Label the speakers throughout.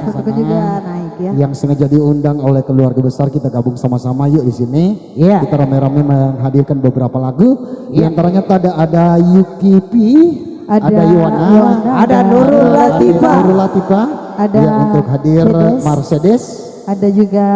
Speaker 1: Fotoku juga naik ya.
Speaker 2: Yang sengaja diundang oleh keluarga besar, kita gabung sama-sama yuk di sini.
Speaker 3: Iya.
Speaker 2: Kita rame-rame menghadirkan beberapa lagu. Di antaranya ada Yuki P, ada Yuwana,
Speaker 3: ada Nurul
Speaker 2: Latifah,
Speaker 1: ada
Speaker 2: yang untuk hadir Mercedes.
Speaker 1: Ada juga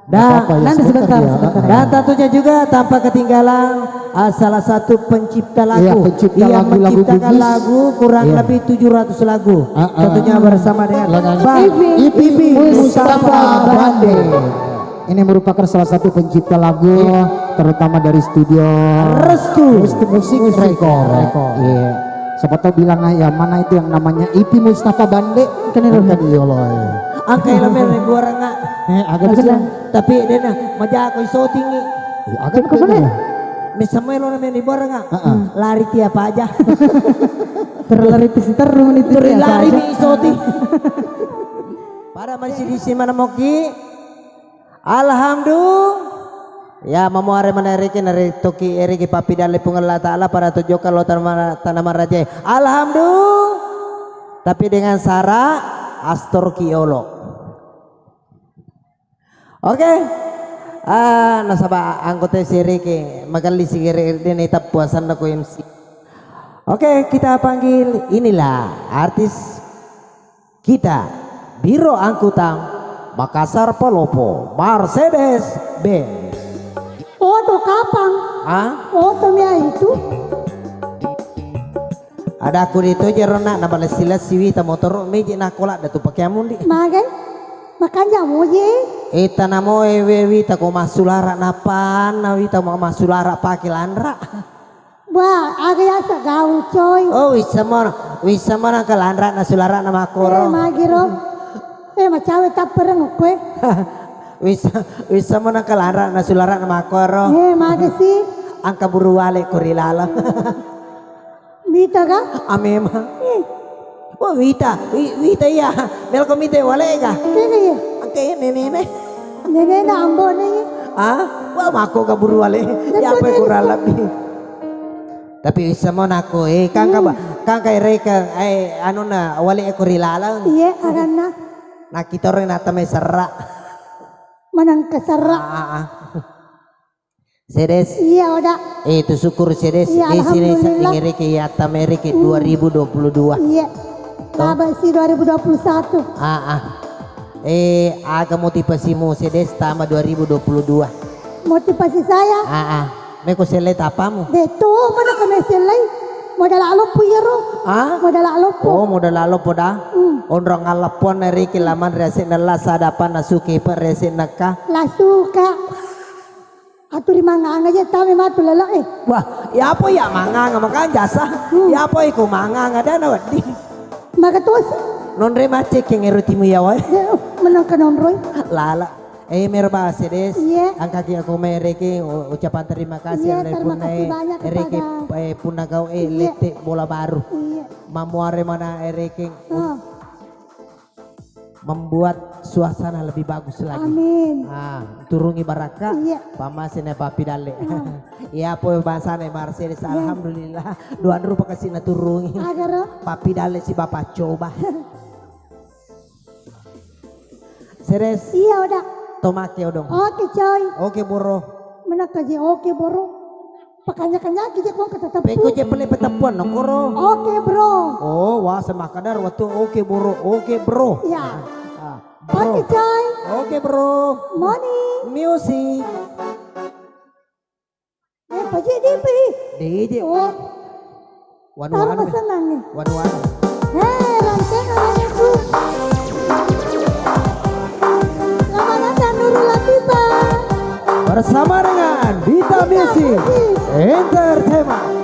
Speaker 2: nanti sebentar.
Speaker 3: Dan tentunya juga tanpa ketinggalan salah satu pencipta lagu.
Speaker 2: Iya, pencipta
Speaker 3: yang
Speaker 2: lagu-lagu
Speaker 3: menciptakan
Speaker 2: bugis.
Speaker 3: lagu kurang lebih 700 lagu. Tentunya bersama dengan Bang
Speaker 2: Ipi Mustafa Bande. Ini merupakan salah satu pencipta lagu terutama dari studio
Speaker 3: Restu
Speaker 2: Musik Record. Iya. Siapa tahu bilang ya mana itu yang namanya Ipi Mustafa Bande. Kan
Speaker 3: angka elemen ribu orang nggak.
Speaker 2: Agak besar.
Speaker 3: Tapi dia nah majak aku iso tinggi.
Speaker 2: Agak besar.
Speaker 3: Misalnya lo namanya ribu orang nggak. Lari tiap aja.
Speaker 1: terlari terus itu
Speaker 3: lari mi iso tinggi. Pada masih di sini mana moki. Alhamdulillah. Ya memuare menariki nari toki eriki papi dali pungal ta'ala para tujuh kalau tanaman raja. Alhamdulillah. Tapi dengan syarat Astor Kiolo. Oke. Nasaba anggota siriki magali sigiri ini tap puasan aku MC. Oke, kita panggil inilah artis kita Biro Angkutan Makassar Palopo Mercedes Benz.
Speaker 4: Foto kapan? Fotonya itu?
Speaker 3: Ada aku itu jerona na balasilas siwita motor meji na kolak datu pakai amundi.
Speaker 4: Makanya mau je.
Speaker 3: Eta namo wita ko masulara napan na wita mo masulara pakai landra.
Speaker 4: Wah, agak asa gaul coy.
Speaker 3: Oh wisa mana ke landra na sulara na makoro.
Speaker 4: Magiro. Macawe tak pereng kue.
Speaker 3: Wisa mana ke landra na sulara na makoro.
Speaker 4: Magasi.
Speaker 3: Angka buru wale korilala.
Speaker 4: Wita ka?
Speaker 3: Amema. Oh Wita ya. Melko mite wale ka.
Speaker 4: Kaya ya?
Speaker 3: Angka nene.
Speaker 4: Nene na ambo nih.
Speaker 3: Wah mako ka buru wale. Ya apa kurang lebih. Tapi bisa mo nako kang ka reka anu na wale ko rilala.
Speaker 4: Iya arana.
Speaker 3: Nakita rin nata may sara.
Speaker 4: Manang kasara.
Speaker 3: Sedes.
Speaker 4: Iya udah.
Speaker 3: Itu syukur Sedes.
Speaker 4: Iya, alhamdulillah.
Speaker 3: Ingin ke Yata Merike 2022.
Speaker 4: Iya. Laba sih 2021.
Speaker 3: Aga motivasimu Sedes tama 2022.
Speaker 4: Motivasi saya.
Speaker 3: Meko selet apamu?
Speaker 4: Deto mana kena selai. Modal alopo ya ro. Modal alopo.
Speaker 3: Oh modal alopo dah. Ondrong alapon Merike laman resik nala sadapan nasuki per resik nakah.
Speaker 4: Lasuka. Aturi mangang aja tahu matu lala
Speaker 3: Wah, ya apa ya mangang makan jasa. Ya apa iku mangang ada na wadi.
Speaker 4: Maka tuh
Speaker 3: Nonre macek yang erutimu ya wai.
Speaker 4: menang ke nonroy.
Speaker 3: Lala. Merba Sedes.
Speaker 4: Iya.
Speaker 3: Angka ki aku mereke ucapan terima kasih
Speaker 4: Iya,
Speaker 3: oleh
Speaker 4: terima kasih
Speaker 3: punai
Speaker 4: banyak
Speaker 3: ereke
Speaker 4: kepada-
Speaker 3: punagau
Speaker 4: Iya.
Speaker 3: lete bola baru.
Speaker 4: Iya.
Speaker 3: Mamuare mana ereke membuat suasana lebih bagus lagi.
Speaker 4: Amin.
Speaker 3: Turungi baraka.
Speaker 4: Iya.
Speaker 3: Pamasine papi dale. Ya po bahasane Mercedes alhamdulillah. Doan rupa kasih na turungi.
Speaker 4: Agar
Speaker 3: Papi dale si bapak coba. Seres
Speaker 4: iya udah.
Speaker 3: tomake odong.
Speaker 4: Oke coy.
Speaker 3: Oke boro.
Speaker 4: Mana kaji oke bro. Pakanya kita kong ketetap.
Speaker 3: Peko je pele petepuan nongkoro.
Speaker 4: Oke bro.
Speaker 3: Oh wah semakadar waktu oke boro. Oke bro.
Speaker 4: Ya.
Speaker 3: Bro.
Speaker 4: Oke coy.
Speaker 3: Oke bro.
Speaker 4: Morning.
Speaker 3: Music.
Speaker 4: Paji dipi.
Speaker 3: DJ.
Speaker 4: Oh. Taruh
Speaker 3: Wanu-wanu.
Speaker 4: pesanan nih.
Speaker 3: Wanu-wanu.
Speaker 4: Rantai orangnya tuh. Selamat datang Nurul Latifah.
Speaker 3: Bersama dengan Dita Music Entertainment.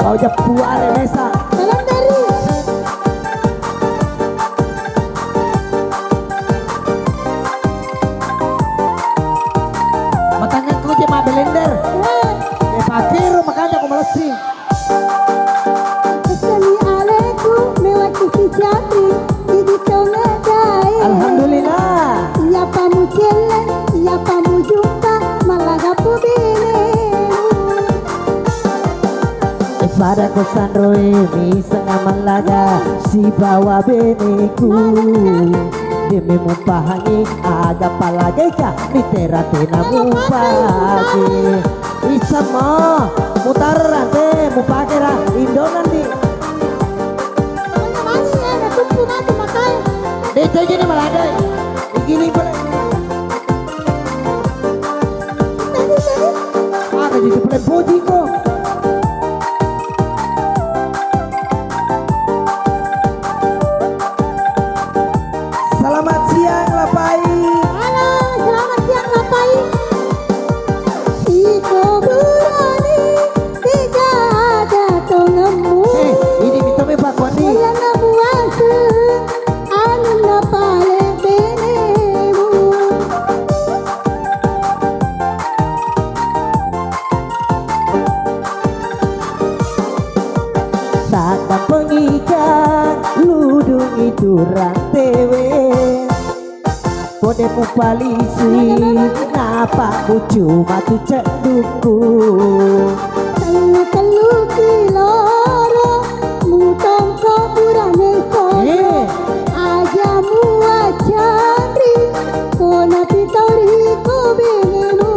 Speaker 3: Kau jepu are mesa.
Speaker 4: Jalan dari.
Speaker 3: Matanya kau je mah belender. Pakir makanya aku melesi.
Speaker 4: Assalamualaikum mewakili jati di tengah daya.
Speaker 3: Alhamdulillah.
Speaker 4: Iya pamu jalan, iya pamu jumpa.
Speaker 3: pada kosan Roemi setengah Malaga si bawa beneku demi mumpahangi agak palagi kah mitera tena mumpagi bisa mo mutar nanti mupake ra Indo nanti
Speaker 4: Mani ya, natumpu natin makay.
Speaker 3: dito gini malah ada gini boleh kasi pala body ko. Selamat siang Lapai.
Speaker 4: Halo, selamat siang Lapai. Iko burani, tiga ada tongamu.
Speaker 3: Ini minta me Pak Wandi.
Speaker 4: Wala na buwasa, ano na pale benemu.
Speaker 3: Saka pengikat ludung itu rantewe kode mu palisi napa ku cuma tu cek duku
Speaker 4: Telu kiloro, mutong ko burane soro. Aja mua chandri, ko na pitori ko benemu.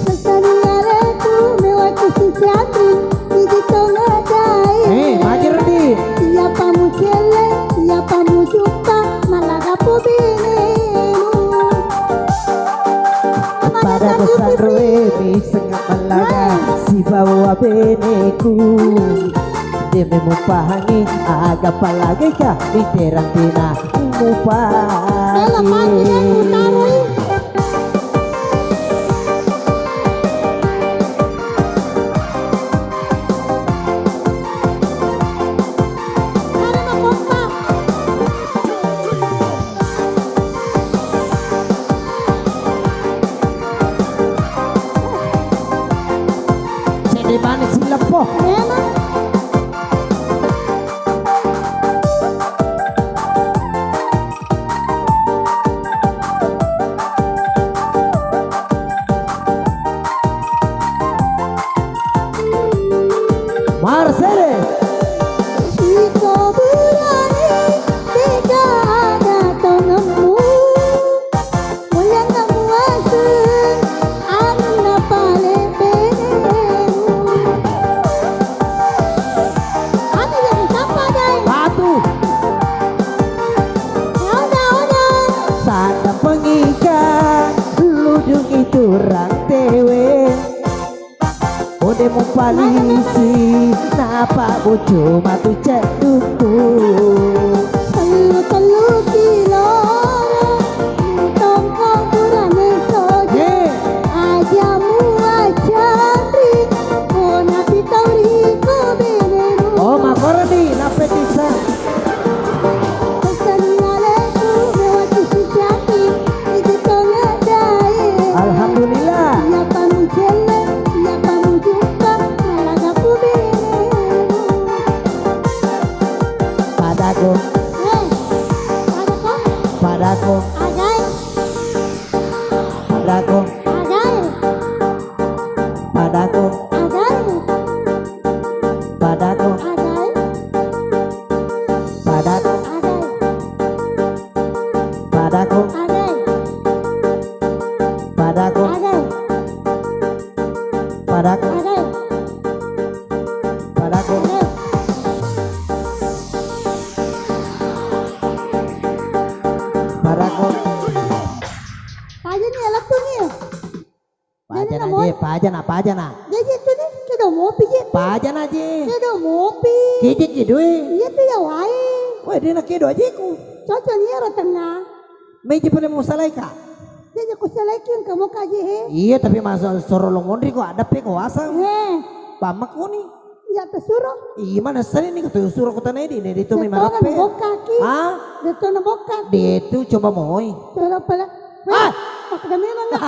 Speaker 4: Sasaniale tu mewa kusi chandri, idi to ngadai.
Speaker 3: Majir di
Speaker 4: Siapa mu cele, siapa mu jumpa, malaga po benemu.
Speaker 3: pada kosan Roemi setengah Malaga si bawa beneku demi mumpahangi agak palagi kah diterang tina
Speaker 4: Ela pagi yang
Speaker 3: mupagi
Speaker 4: utaroi. Para makompa.
Speaker 3: jadi manis sila po
Speaker 4: Ema.
Speaker 3: Marcele
Speaker 4: Iko burani, tiga ada tongamu. Wala na buwasa, ano na pale benemu. Ano yung tapaday?
Speaker 3: batu
Speaker 4: Oda.
Speaker 3: sana pengikat ludung itu rantewe kode mu palisi napa ku cuma tu cek duku
Speaker 4: Telu kiloro, mutong ko burane sojo. Aja mua chandri, ko na pitori ko benemu.
Speaker 3: oh makorni napetisa
Speaker 4: Sasaniale tu mewa kusi chandri, idi to ngadai.
Speaker 3: alhamdulillah
Speaker 4: Siapa mu cele, siapa mu jumpa, malaga po benemu.
Speaker 3: padaku
Speaker 4: Ada ko?
Speaker 3: padaku
Speaker 4: Agay,
Speaker 3: padaku
Speaker 4: agay,
Speaker 3: padaku
Speaker 4: agay,
Speaker 3: padaku
Speaker 4: agay,
Speaker 3: padaku
Speaker 4: agay,
Speaker 3: padaku
Speaker 4: agay,
Speaker 3: padaku
Speaker 4: agay,
Speaker 3: padaku
Speaker 4: agay,
Speaker 3: padaku
Speaker 4: agay.
Speaker 3: padaku
Speaker 4: Aja nih alat tuh nih.
Speaker 3: pajana je pajana pajana
Speaker 4: Jadi tuh nih, kita mau pijit.
Speaker 3: pajana je
Speaker 4: Kita mau pi.
Speaker 3: kijit kidui
Speaker 4: Iya tuh ya wae.
Speaker 3: weh dia nak kido aje ku
Speaker 4: Cocok nih ya tengah.
Speaker 3: meji pun musalai ka
Speaker 4: Jadi aku selekin kamu kaji he.
Speaker 3: iya tapi masa sorolong mondri kok ada pe kuasa
Speaker 4: He,
Speaker 3: pamak ko ni
Speaker 4: ya tersuruh.
Speaker 3: iya mana sani ni kata suruh ko tanai di itu mi
Speaker 4: Dito
Speaker 3: marape
Speaker 4: na bokaki.
Speaker 3: ah
Speaker 4: Dito na bokaki.
Speaker 3: di itu coba moy
Speaker 4: Pero pala.
Speaker 3: Ah!
Speaker 4: Pagdami na na.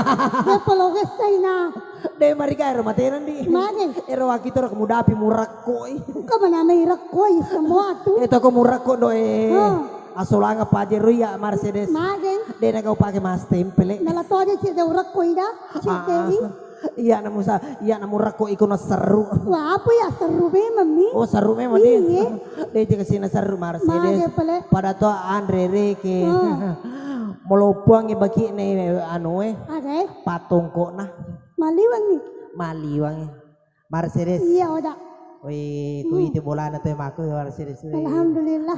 Speaker 4: Dia palogas say na.
Speaker 3: de marika ero materan di
Speaker 4: Mane.
Speaker 3: ero akito ro kemudapi murak ko
Speaker 4: Kamu na may rakoy sa mo tu.
Speaker 3: ito ko murak ko do
Speaker 4: Ah.
Speaker 3: asolanga pajero ya Mercedes
Speaker 4: Mage.
Speaker 3: de na kau pakai mas tempele
Speaker 4: Nalato aja si daw rakoy da. Si Dewi.
Speaker 3: Iya namu rako iko na seru.
Speaker 4: Wah, apa ya seru memang nih.
Speaker 3: Oh seru memang
Speaker 4: Iya.
Speaker 3: dia. Dia juga sini seru Mercedes.
Speaker 4: Mage pale.
Speaker 3: Pada to Andre Reke. Melopong bagi nih anu
Speaker 4: Oke.
Speaker 3: patung kok nah
Speaker 4: Maliwan nih.
Speaker 3: maliwang Mercedes.
Speaker 4: Iya, udah.
Speaker 3: Wih, ku itu bola na to maku Mercedes.
Speaker 4: Alhamdulillah.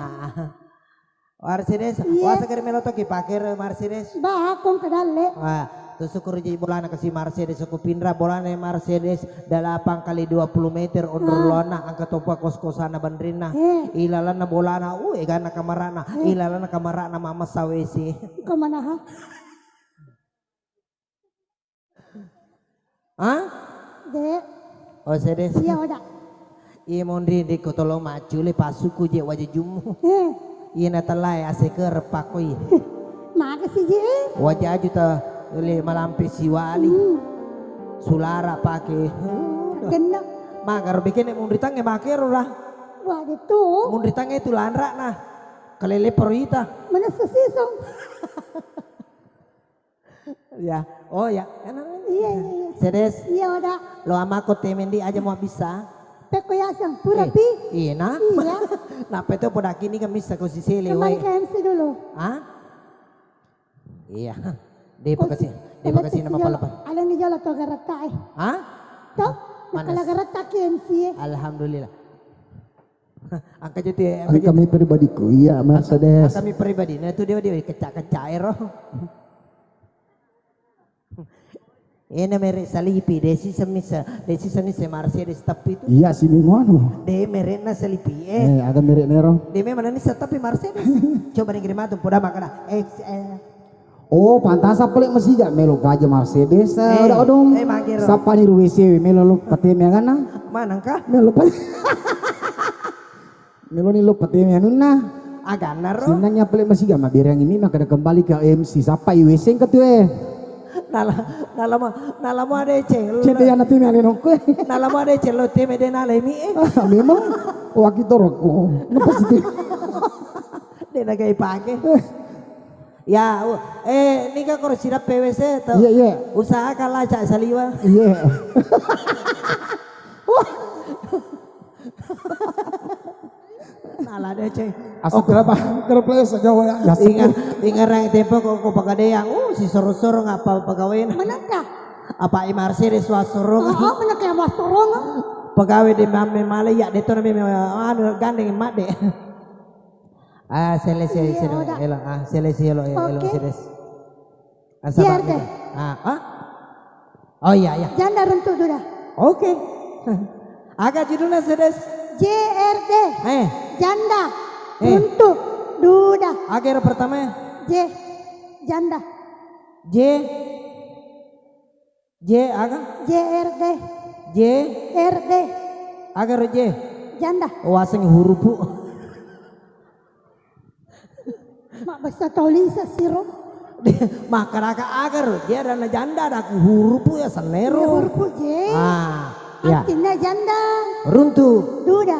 Speaker 3: Mercedes,
Speaker 4: Iya.
Speaker 3: wasa kare meloto ki pakir Mercedes.
Speaker 4: Bah, akong kadale.
Speaker 3: Wah, tu syukur jadi bola na kasi Mercedes aku pindra bola na Mercedes 8 kali 20 meter under lona angka topa kos-kosan na bandrina. Ilalan na bola na gan na kamarana. Ilalan na kamarana mama sawesi.
Speaker 4: Kemana ha?
Speaker 3: Hah?
Speaker 4: Dek.
Speaker 3: Oh Mercedes.
Speaker 4: Iya, udah.
Speaker 3: Iya mondri di ko tolong maju le pasuku je wajah jumu. Iya na talay ase ke repakoi.
Speaker 4: Makasih je.
Speaker 3: Wajah aju ta le malampi siwali. Sulara pake.
Speaker 4: Kena.
Speaker 3: Magar bikin mondri tange makero lah.
Speaker 4: Wah, itu.
Speaker 3: Mondri tange itu landra nah. Kalele perita.
Speaker 4: Mana sesisong?
Speaker 3: Ya. Oh ya.
Speaker 4: Iya.
Speaker 3: Sedes
Speaker 4: Iya, udah.
Speaker 3: lo ama ko temendi aja mau bisa.
Speaker 4: Peko yasang pura pi.
Speaker 3: Iya nah.
Speaker 4: Iya.
Speaker 3: Nah peto pada kini kan bisa ko si sele
Speaker 4: Kembali
Speaker 3: we.
Speaker 4: ke MC dulu.
Speaker 3: Hah? Iya. Dia pakasi nama palapan.
Speaker 4: Alang di jala to garata eh.
Speaker 3: Hah?
Speaker 4: To,
Speaker 3: Manas.
Speaker 4: nakalagarata ke MC eh.
Speaker 3: Alhamdulillah. Angka jadi
Speaker 2: Ang kami pribadiku, iya Mercedes.
Speaker 3: kami pribadi. Nah itu dia kecak-kecak ero. Ini merek salipi, desi semisa Mercedes tapi itu.
Speaker 2: Iya si Mimono.
Speaker 3: Dia merek na salipi
Speaker 2: Ada mirip nero.
Speaker 3: Dia memang ini tapi Mercedes. Coba nih kirim tuh, poda makana XL.
Speaker 2: Oh, pantas apa lek masih jak melo gaja Mercedes. Udah dong.
Speaker 3: Makero.
Speaker 2: Sapa ni ruwese melo lu patem yang kana?
Speaker 3: Mana kah?
Speaker 2: Melo pa. Melo ni lu patem yang nuna.
Speaker 3: Agak naro.
Speaker 2: Sinanya pelek masih jak mabirang ini maka kembali ke MC sapa iwese ke tuh
Speaker 3: Nalamo ada ceng.
Speaker 2: Cete yang nanti yang nongko.
Speaker 3: Nalamo ada ceng lo teme de nalemi
Speaker 2: Memang waktu roko. Napa sih?
Speaker 3: Dia nagai pake. Ya, ini kan kalau siap PWC tuh.
Speaker 2: Iya.
Speaker 3: Usaha kalah cak saliwa.
Speaker 2: Iya.
Speaker 3: Nala deh ceng.
Speaker 2: Asal berapa? Berapa sejauh ya?
Speaker 3: Ingat yang tempo kok pagade yang si soro-soro ngapa pegawai
Speaker 4: Manakah?
Speaker 3: apa Mercedes wasoro
Speaker 4: Oh, manakah wasorong?
Speaker 3: pegawai di mame male ya deto na meme anu gandeng mak de. Selesai elo selesai elo sedes.
Speaker 4: Biar deh.
Speaker 3: Oh iya.
Speaker 4: Janda runtuh sudah.
Speaker 3: Oke. Agak judulnya sedes.
Speaker 4: JRD. Janda.
Speaker 3: Eh.
Speaker 4: Runtuh. Duda.
Speaker 3: Akhir pertama
Speaker 4: Janda.
Speaker 3: J agak
Speaker 4: JRD.
Speaker 3: J
Speaker 4: RD.
Speaker 3: agar J
Speaker 4: Janda.
Speaker 3: waseng huruf bu.
Speaker 4: Mak basta taulisa siro.
Speaker 3: Makaraka agar dia dan janda ada huruf ya senero.
Speaker 4: Huruf J.
Speaker 3: Ya.
Speaker 4: Artinya janda.
Speaker 3: Runtuh.
Speaker 4: Duda.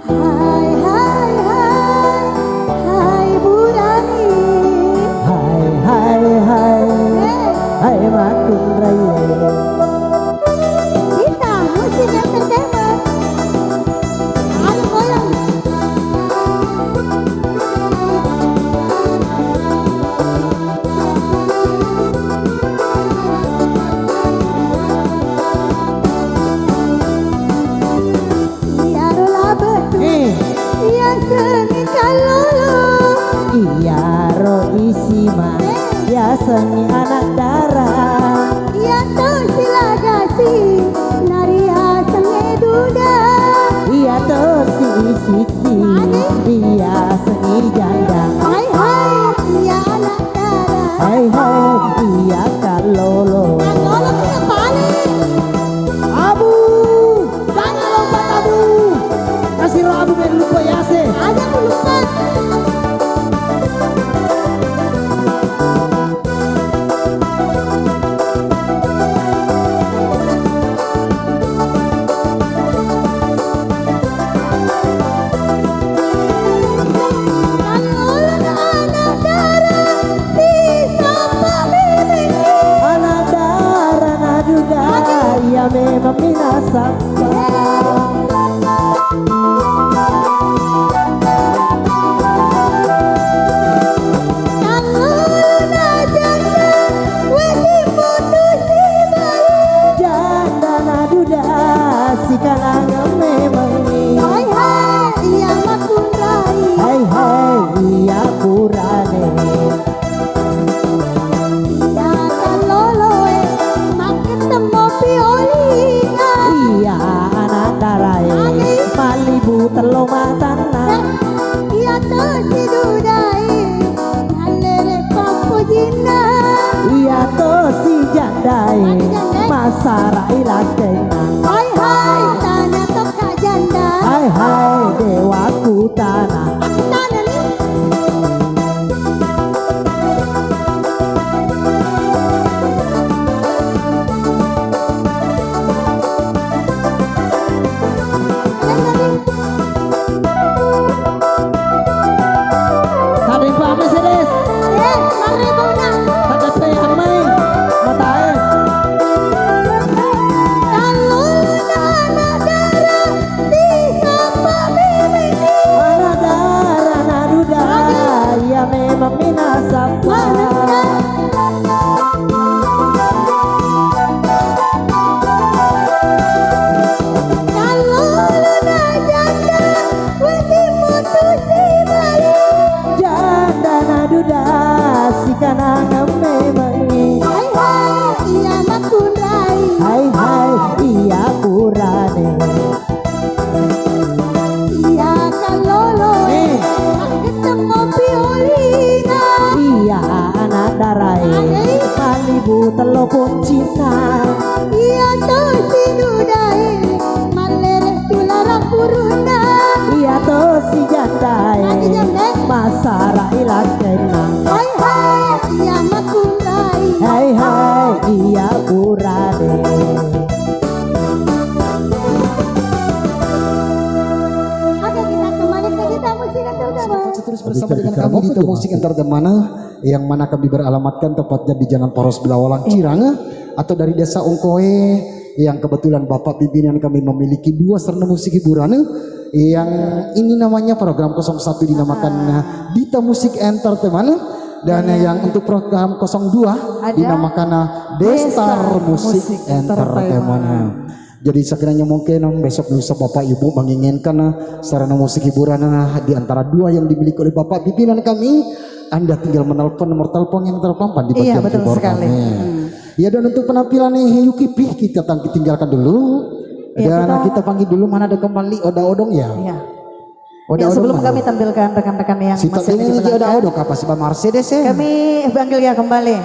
Speaker 4: Hai hai hai. Hai Burani.
Speaker 3: Hai makun raya.
Speaker 4: Kita musik entertainment. Alam goyang. Iya rola betul. Iya seni kalolo.
Speaker 3: Iya ro isi mah ya sengi anak darah.
Speaker 4: Iya tuh silagasi. Naria senge duda.
Speaker 3: Iya tuh si siki iya sengi janda.
Speaker 4: Hai hai. Iya anak darah.
Speaker 3: Hai iya kalolo.
Speaker 4: Kalolo punya balik.
Speaker 3: Abu jangan lompat abu. Kasih lo abu biar lupa ya se.
Speaker 4: Ada aku lupa. piolo ketemu piolina
Speaker 3: Iya anak darai Malibu telepon Cina
Speaker 4: iya toh si dudai malere tulara puruna
Speaker 3: Iya tuh si jandai
Speaker 4: Lagi jandai.
Speaker 3: Masara ilang kenang
Speaker 4: hai hai iya makurai
Speaker 3: Hai hai iya kurade
Speaker 4: oke kita kembali ke kita musik utama
Speaker 2: Terus bersama dengan kami di Musik Entertainment yang mana kami beralamatkan tepatnya di Jalan Poros Belawalang Cirang atau dari Desa Ongkoe yang kebetulan Bapak pimpinan kami memiliki 2 sarana musik hiburan yang ini namanya program 01 dinamakan Dita Musik Entertainment dan yang untuk program 02 dinamakan Destar Musik Entertainment. Jadi sekiranya mungkin besok lusa Bapak Ibu menginginkan sarana musik hiburan di antara 2 yang dimiliki oleh Bapak pimpinan kami, Anda tinggal menelpon nomor telepon yang terpampang di bagian
Speaker 1: betul
Speaker 2: keyboard
Speaker 1: sekali.
Speaker 2: kami. Ya dan untuk penampilan Yuki Pih kita tinggalkan dulu.
Speaker 1: Iya,
Speaker 2: Dan kita panggil dulu mana ada kembali Oda-Odong ya.
Speaker 1: Iya.
Speaker 2: Oda
Speaker 1: Ya, sebelum
Speaker 2: mana?
Speaker 1: kami tampilkan rekan-rekan yang
Speaker 2: Si
Speaker 1: masih
Speaker 2: ini
Speaker 1: di
Speaker 2: lagi
Speaker 1: belakang,
Speaker 2: Oda-Odong apa sih Bang Mercedes ya?
Speaker 1: kami panggil ya kembali.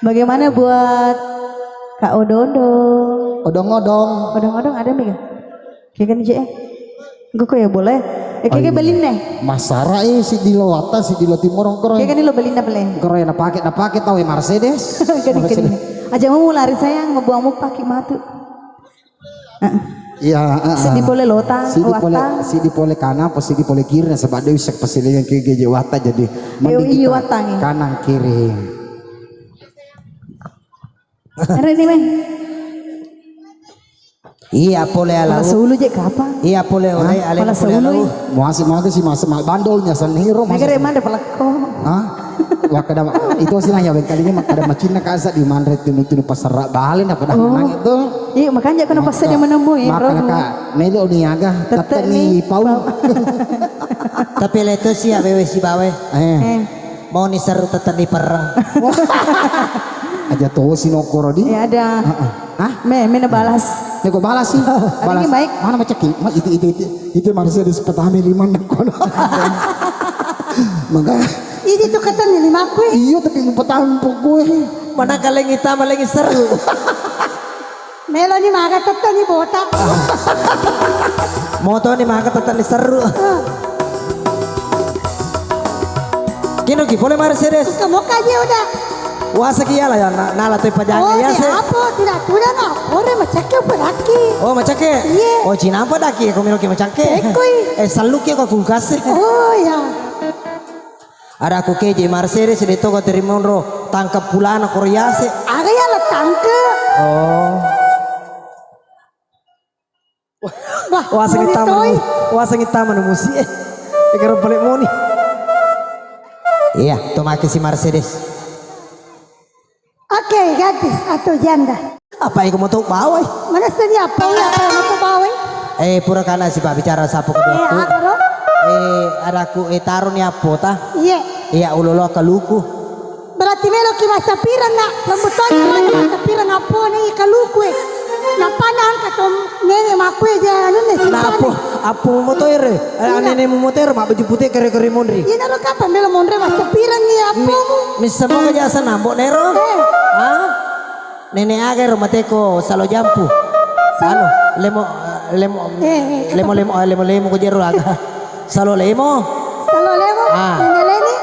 Speaker 1: Bagaimana buat Kak Ododong?
Speaker 2: Odong-odong.
Speaker 1: Odong-odong ada nih kan? Kayak kan je? Gue kok ya boleh. Kayak belin deh.
Speaker 2: Masara si di Lowata si di Lo Timur ongkor.
Speaker 1: Kayak kan lo belin dah boleh.
Speaker 2: Keren na pakai tahu ya Mercedes.
Speaker 1: Gini. Aja mau lari sayang ngebuangmu pakai matu.
Speaker 2: Iya,
Speaker 1: Si di pole lota, watang.
Speaker 2: si di pole kanan, pas si di pole kiri, sebab dia bisa pasili yang kiri geje wata jadi mending
Speaker 1: iya,
Speaker 2: kita
Speaker 1: watang, ya.
Speaker 2: kanan kiri.
Speaker 1: Ada ini men.
Speaker 3: Iya pole
Speaker 1: Pala
Speaker 3: alau
Speaker 1: seulu je kapan?
Speaker 3: Iya pole oleh ale
Speaker 1: Pala
Speaker 3: pole
Speaker 1: seulu.
Speaker 3: alau
Speaker 2: Masih sih mas bandolnya sanhiro mas.
Speaker 1: Negara mana pala ko?
Speaker 2: Hah? Wah kada itu sih nanya kali ini kada macina kaza di manre tunu pasar balen apa dah menang itu.
Speaker 1: Iya makanya kena pasal dia menemui.
Speaker 2: Maka ka melo ni aga
Speaker 1: Tetep
Speaker 2: ni
Speaker 1: nih,
Speaker 2: pau.
Speaker 3: Tapi leto sih awewe si bawe mau ni seru tetap di perang
Speaker 2: Aja tuh si nokoro di.
Speaker 1: Ya ada.
Speaker 2: Hah?
Speaker 1: Mena balas.
Speaker 2: Ya kok balas sih. Balas.
Speaker 1: baik.
Speaker 2: Mana macam itu manusia di sepetami lima kono. Maka
Speaker 4: ini tuh kata nih 5 kue
Speaker 2: iya tapi petampuk gue.
Speaker 3: mana kaleng kita malengi seru
Speaker 4: melo nih maga tetap nih botak
Speaker 3: moto ni maka tetap di seru kino ki boleh Mercedes
Speaker 4: kamu kaje udah
Speaker 3: wasa ki yala ya nala tu
Speaker 4: oh
Speaker 3: pajang ya
Speaker 4: di
Speaker 3: se
Speaker 4: apa tidak na ore macake peraki
Speaker 3: oh macake
Speaker 4: Iya.
Speaker 3: oh cina apa daki ko miro ki macake
Speaker 4: Ekoi.
Speaker 3: saluk ki ko kulkas
Speaker 4: oh ya
Speaker 3: ada aku keje Mercedes di toko terimonro tangkap pulana Korea se
Speaker 4: aga ya la tangke
Speaker 3: oh
Speaker 4: wah
Speaker 3: wasang
Speaker 4: mau
Speaker 3: hitam
Speaker 4: ditoy.
Speaker 3: wasang hitam musi pikir balik moni iya tomake si Mercedes
Speaker 4: oke gadis atau janda
Speaker 3: apa yang mau tahu bawai
Speaker 4: mana sedia apa ya apa yang mau bawai
Speaker 3: pura kana si pak bicara sapu kedua
Speaker 4: apa ro
Speaker 3: ada aku taruh ni apa ta
Speaker 4: iya
Speaker 3: iya ulolo kaluku
Speaker 4: berarti melo ki masa pirang na lembuton ki masa pirang apa nih kaluku na panan katom nene makue ja anu ne
Speaker 3: nah apa mau motor nenek mau motor mak baju putih kere mondri
Speaker 4: iya naro kapan melo mondre masa pirang nih apa mu
Speaker 3: misa mau kerja sana mbok nero ah nenek agar rumah teko salo jampu anu lemo ko jero aga salo lemo
Speaker 4: salo lewo nene leni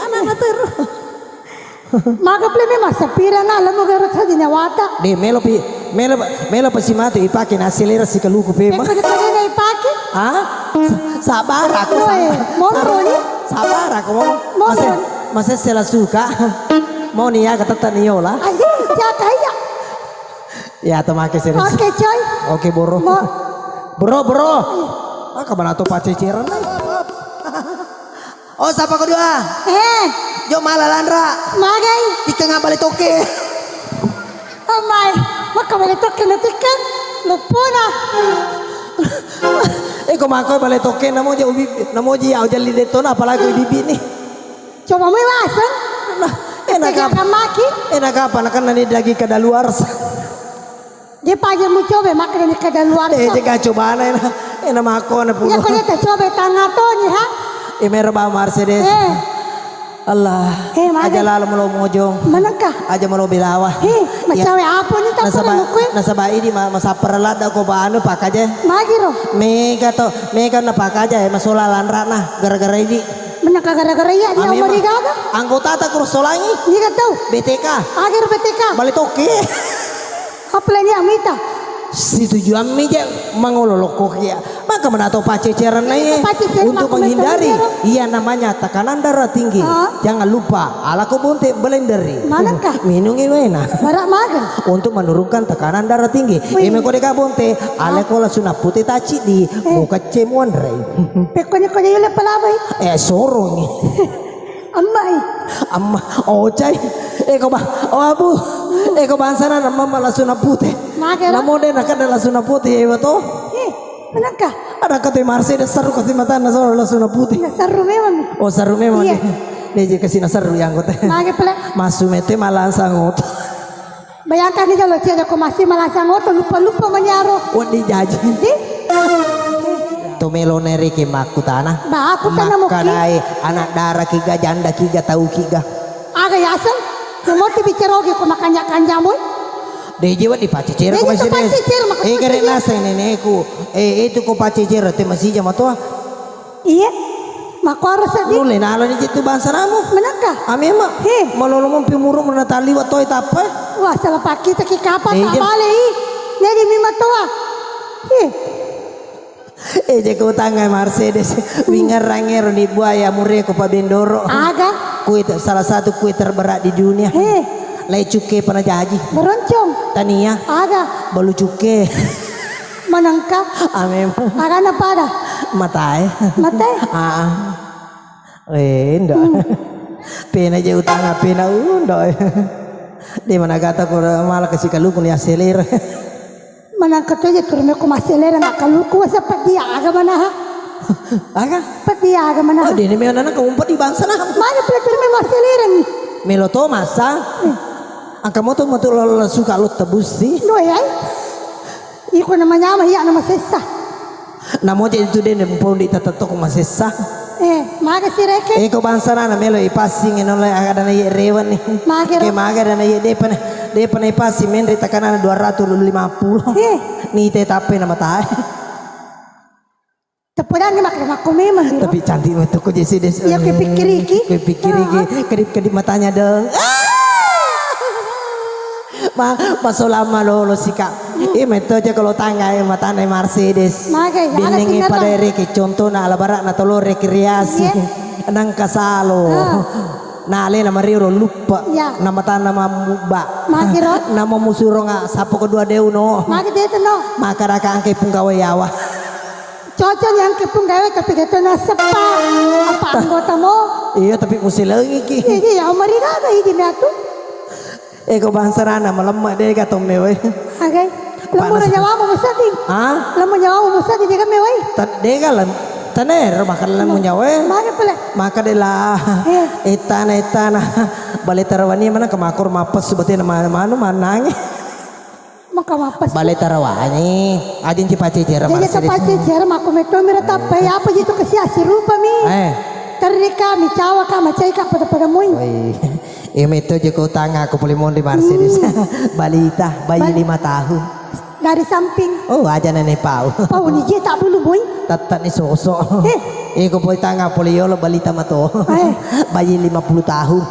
Speaker 3: anak tur
Speaker 4: maga pleme masa pirang na lamo garo tadi na wata
Speaker 3: de melo pa si matu ipake na acelera si kaluku pe ma
Speaker 4: eko de na ipaki
Speaker 3: sabar aku
Speaker 4: monro ni
Speaker 3: sabar aku
Speaker 4: Mau.
Speaker 3: masa sela suka mau nih ya kata niola
Speaker 4: aje ja kaya
Speaker 3: ya tomake serius
Speaker 4: oke coy
Speaker 3: oke bro bro maka mana tuh paceceran oh siapa kedua Jo malalandra
Speaker 4: magai
Speaker 3: tika nga balik toke
Speaker 4: amai maka bale toke na tikan lupuna
Speaker 3: kumako balik toke namo ji au jali deto na apalagi bibi nih
Speaker 4: coba mo iwasan
Speaker 3: enak
Speaker 4: Tega
Speaker 3: apa
Speaker 4: kamaki
Speaker 3: enak apa kan nani dagi kadaluar
Speaker 4: dia pagi mo coba maka ni kada luar
Speaker 3: jika coba na nama aku na
Speaker 4: Ya
Speaker 3: puno.
Speaker 4: kau lihat coba tangga tuh nih ha.
Speaker 3: Imero ba Mercedes? Allah. Aja lalu mau mojong.
Speaker 4: Manakah?
Speaker 3: Aja mau bilawa.
Speaker 4: Macam apa nih tak pernah mukul?
Speaker 3: Nasaba ini masa perlat aku baanu pak aja.
Speaker 4: Magiro.
Speaker 3: Mega na pak aja masola lanrana gara-gara ini.
Speaker 4: Manakah gara-gara ya dia umur gaga?
Speaker 3: Anggota tak kursolangi.
Speaker 4: Dia kata tahu.
Speaker 3: BTK.
Speaker 4: Agar BTK.
Speaker 3: Balik oke.
Speaker 4: Apa lagi Amita?
Speaker 3: Si tujuan meja mengololok ya. Maka menato paceceran lain untuk menghindari iya namanya tekanan darah tinggi. Jangan lupa ala bunte blenderi.
Speaker 4: Manakah?
Speaker 3: Minungi wena.
Speaker 4: Barak mager.
Speaker 3: Untuk menurunkan tekanan darah tinggi. Ime kode kabonte ala kola sunah putih taci di muka cemuan rei.
Speaker 4: Pekonya kau yule palabai.
Speaker 3: Sorong.
Speaker 4: Amai.
Speaker 3: Amma cai. Kau abu. Kau bansana nama malah sunah putih.
Speaker 4: Mager.
Speaker 3: Namo de nakada sunah putih to.
Speaker 4: Manakah?
Speaker 3: Ada kata Mercedes seru kasih mata nasor langsung putih.
Speaker 4: Seru memang.
Speaker 3: Oh seru memang.
Speaker 4: Iya.
Speaker 3: Dia kasih seru yang gue teh.
Speaker 4: Mager pelak.
Speaker 3: Masuk mete malah sangot.
Speaker 4: Bayangkan nih kalau dia aku masih malah sangot lupa menyaro.
Speaker 3: Wadi jaji.
Speaker 4: Di?
Speaker 3: Tomeloneri ke maku tanah.
Speaker 4: Bah aku tanah mau
Speaker 3: Makadai anak darah kiga janda kiga tahu kiga.
Speaker 4: Aga yasan. Mau bicara oke kau makannya kanjamu.
Speaker 3: Dia jiwa di pacicer ko masih des. Kere nasa ini ku. Itu ko pacicer te masih jama tua.
Speaker 4: Iya. Mako harus sedih.
Speaker 3: Nule nalo ni jitu bangsa namu.
Speaker 4: Manakah?
Speaker 3: Ami mak. Malolo mong pimurong menatali wa toy tapai.
Speaker 4: Wah salah pagi tak kapan tak balik. Negi mima tua.
Speaker 3: Jago tangga Mercedes winger ranger di buaya murre ko pabendoro.
Speaker 4: Aga.
Speaker 3: Kue salah satu kue terberat di dunia. Lai cuke pernah jaji.
Speaker 4: Beroncong.
Speaker 3: Tania.
Speaker 4: Aga.
Speaker 3: Balu cuke.
Speaker 4: Manangka.
Speaker 3: Amem.
Speaker 4: Aga na pada.
Speaker 3: Matai.
Speaker 4: Matai.
Speaker 3: Enggak. Pena je utang pena undo. Di mana kata ko malah kasih kalukun ya selir.
Speaker 4: Manangka tu je turun aku masih lera nak kalau ku seperti dia aga mana ha?
Speaker 3: Aga.
Speaker 4: Seperti dia aga mana?
Speaker 3: Oh dia ni memang anak kau di bangsa nah.
Speaker 4: Mana pula turun masih lera ni?
Speaker 3: Meloto masa. Angka moto lo suka lo tebus sih.
Speaker 4: Doi ay. Iko namanya ama ya nama sesa.
Speaker 3: Namo je itu dia nempon di tatatok masih sah.
Speaker 4: Maga si reke.
Speaker 3: Kau bangsa na melo ipasing ino le ada na rewan ni.
Speaker 4: Maga.
Speaker 3: Ke maga dan ye depan ipasi men ritakan 250. Ni te tape na mata.
Speaker 4: Tepuran ni makan memang.
Speaker 3: Tapi cantik betul ko jesi des.
Speaker 4: Ya kepikir iki.
Speaker 3: Kedip matanya dong. Masolama lo sika. Meto aja kalau tangga matane Mercedes. Binding pada reke contoh na alabara na tolo rekreasi. Nang kasalo. Na ale na mariro lupa. Nama tanah mamuba.
Speaker 4: Makiro.
Speaker 3: Nama musuro nga sapo kedua deu no.
Speaker 4: Maka dia tu no.
Speaker 3: Maka raka angke punggawa yawa.
Speaker 4: Cocok yang kepunggawa tapi dia tu na sepa. Apa anggota mo?
Speaker 3: Iya tapi mesti lagi ki.
Speaker 4: Iya umari ada ini metu.
Speaker 3: Kau bangsa rana malam dia kata mewe.
Speaker 4: Agak. Lamun nyawa mo musadi. Lamun nyawa mo musadi dia kan mewe.
Speaker 3: Dia kan taner makan lamun nyawa.
Speaker 4: Mana pula?
Speaker 3: Maka dia lah. Etana balik tarawani mana kemakor mapas sebetulnya mana manang.
Speaker 4: Maka mapas.
Speaker 3: Balik tarawani. Ajin cipaci jera.
Speaker 4: Jadi cipaci jera maku meto mira tapai apa jitu kesiasi rupa mi. Terika mi cawa ka macai ka pada mui.
Speaker 3: Itu joko tangga aku polimon di Mercedes. Balita bayi 5 tahun.
Speaker 4: Dari samping.
Speaker 3: Oh aja nenek pau.
Speaker 4: Pau ni je tak bulu boy.
Speaker 3: Tatat ni sosok. Iko poli tangga poliolo balita mato. Bayi 50 tahun.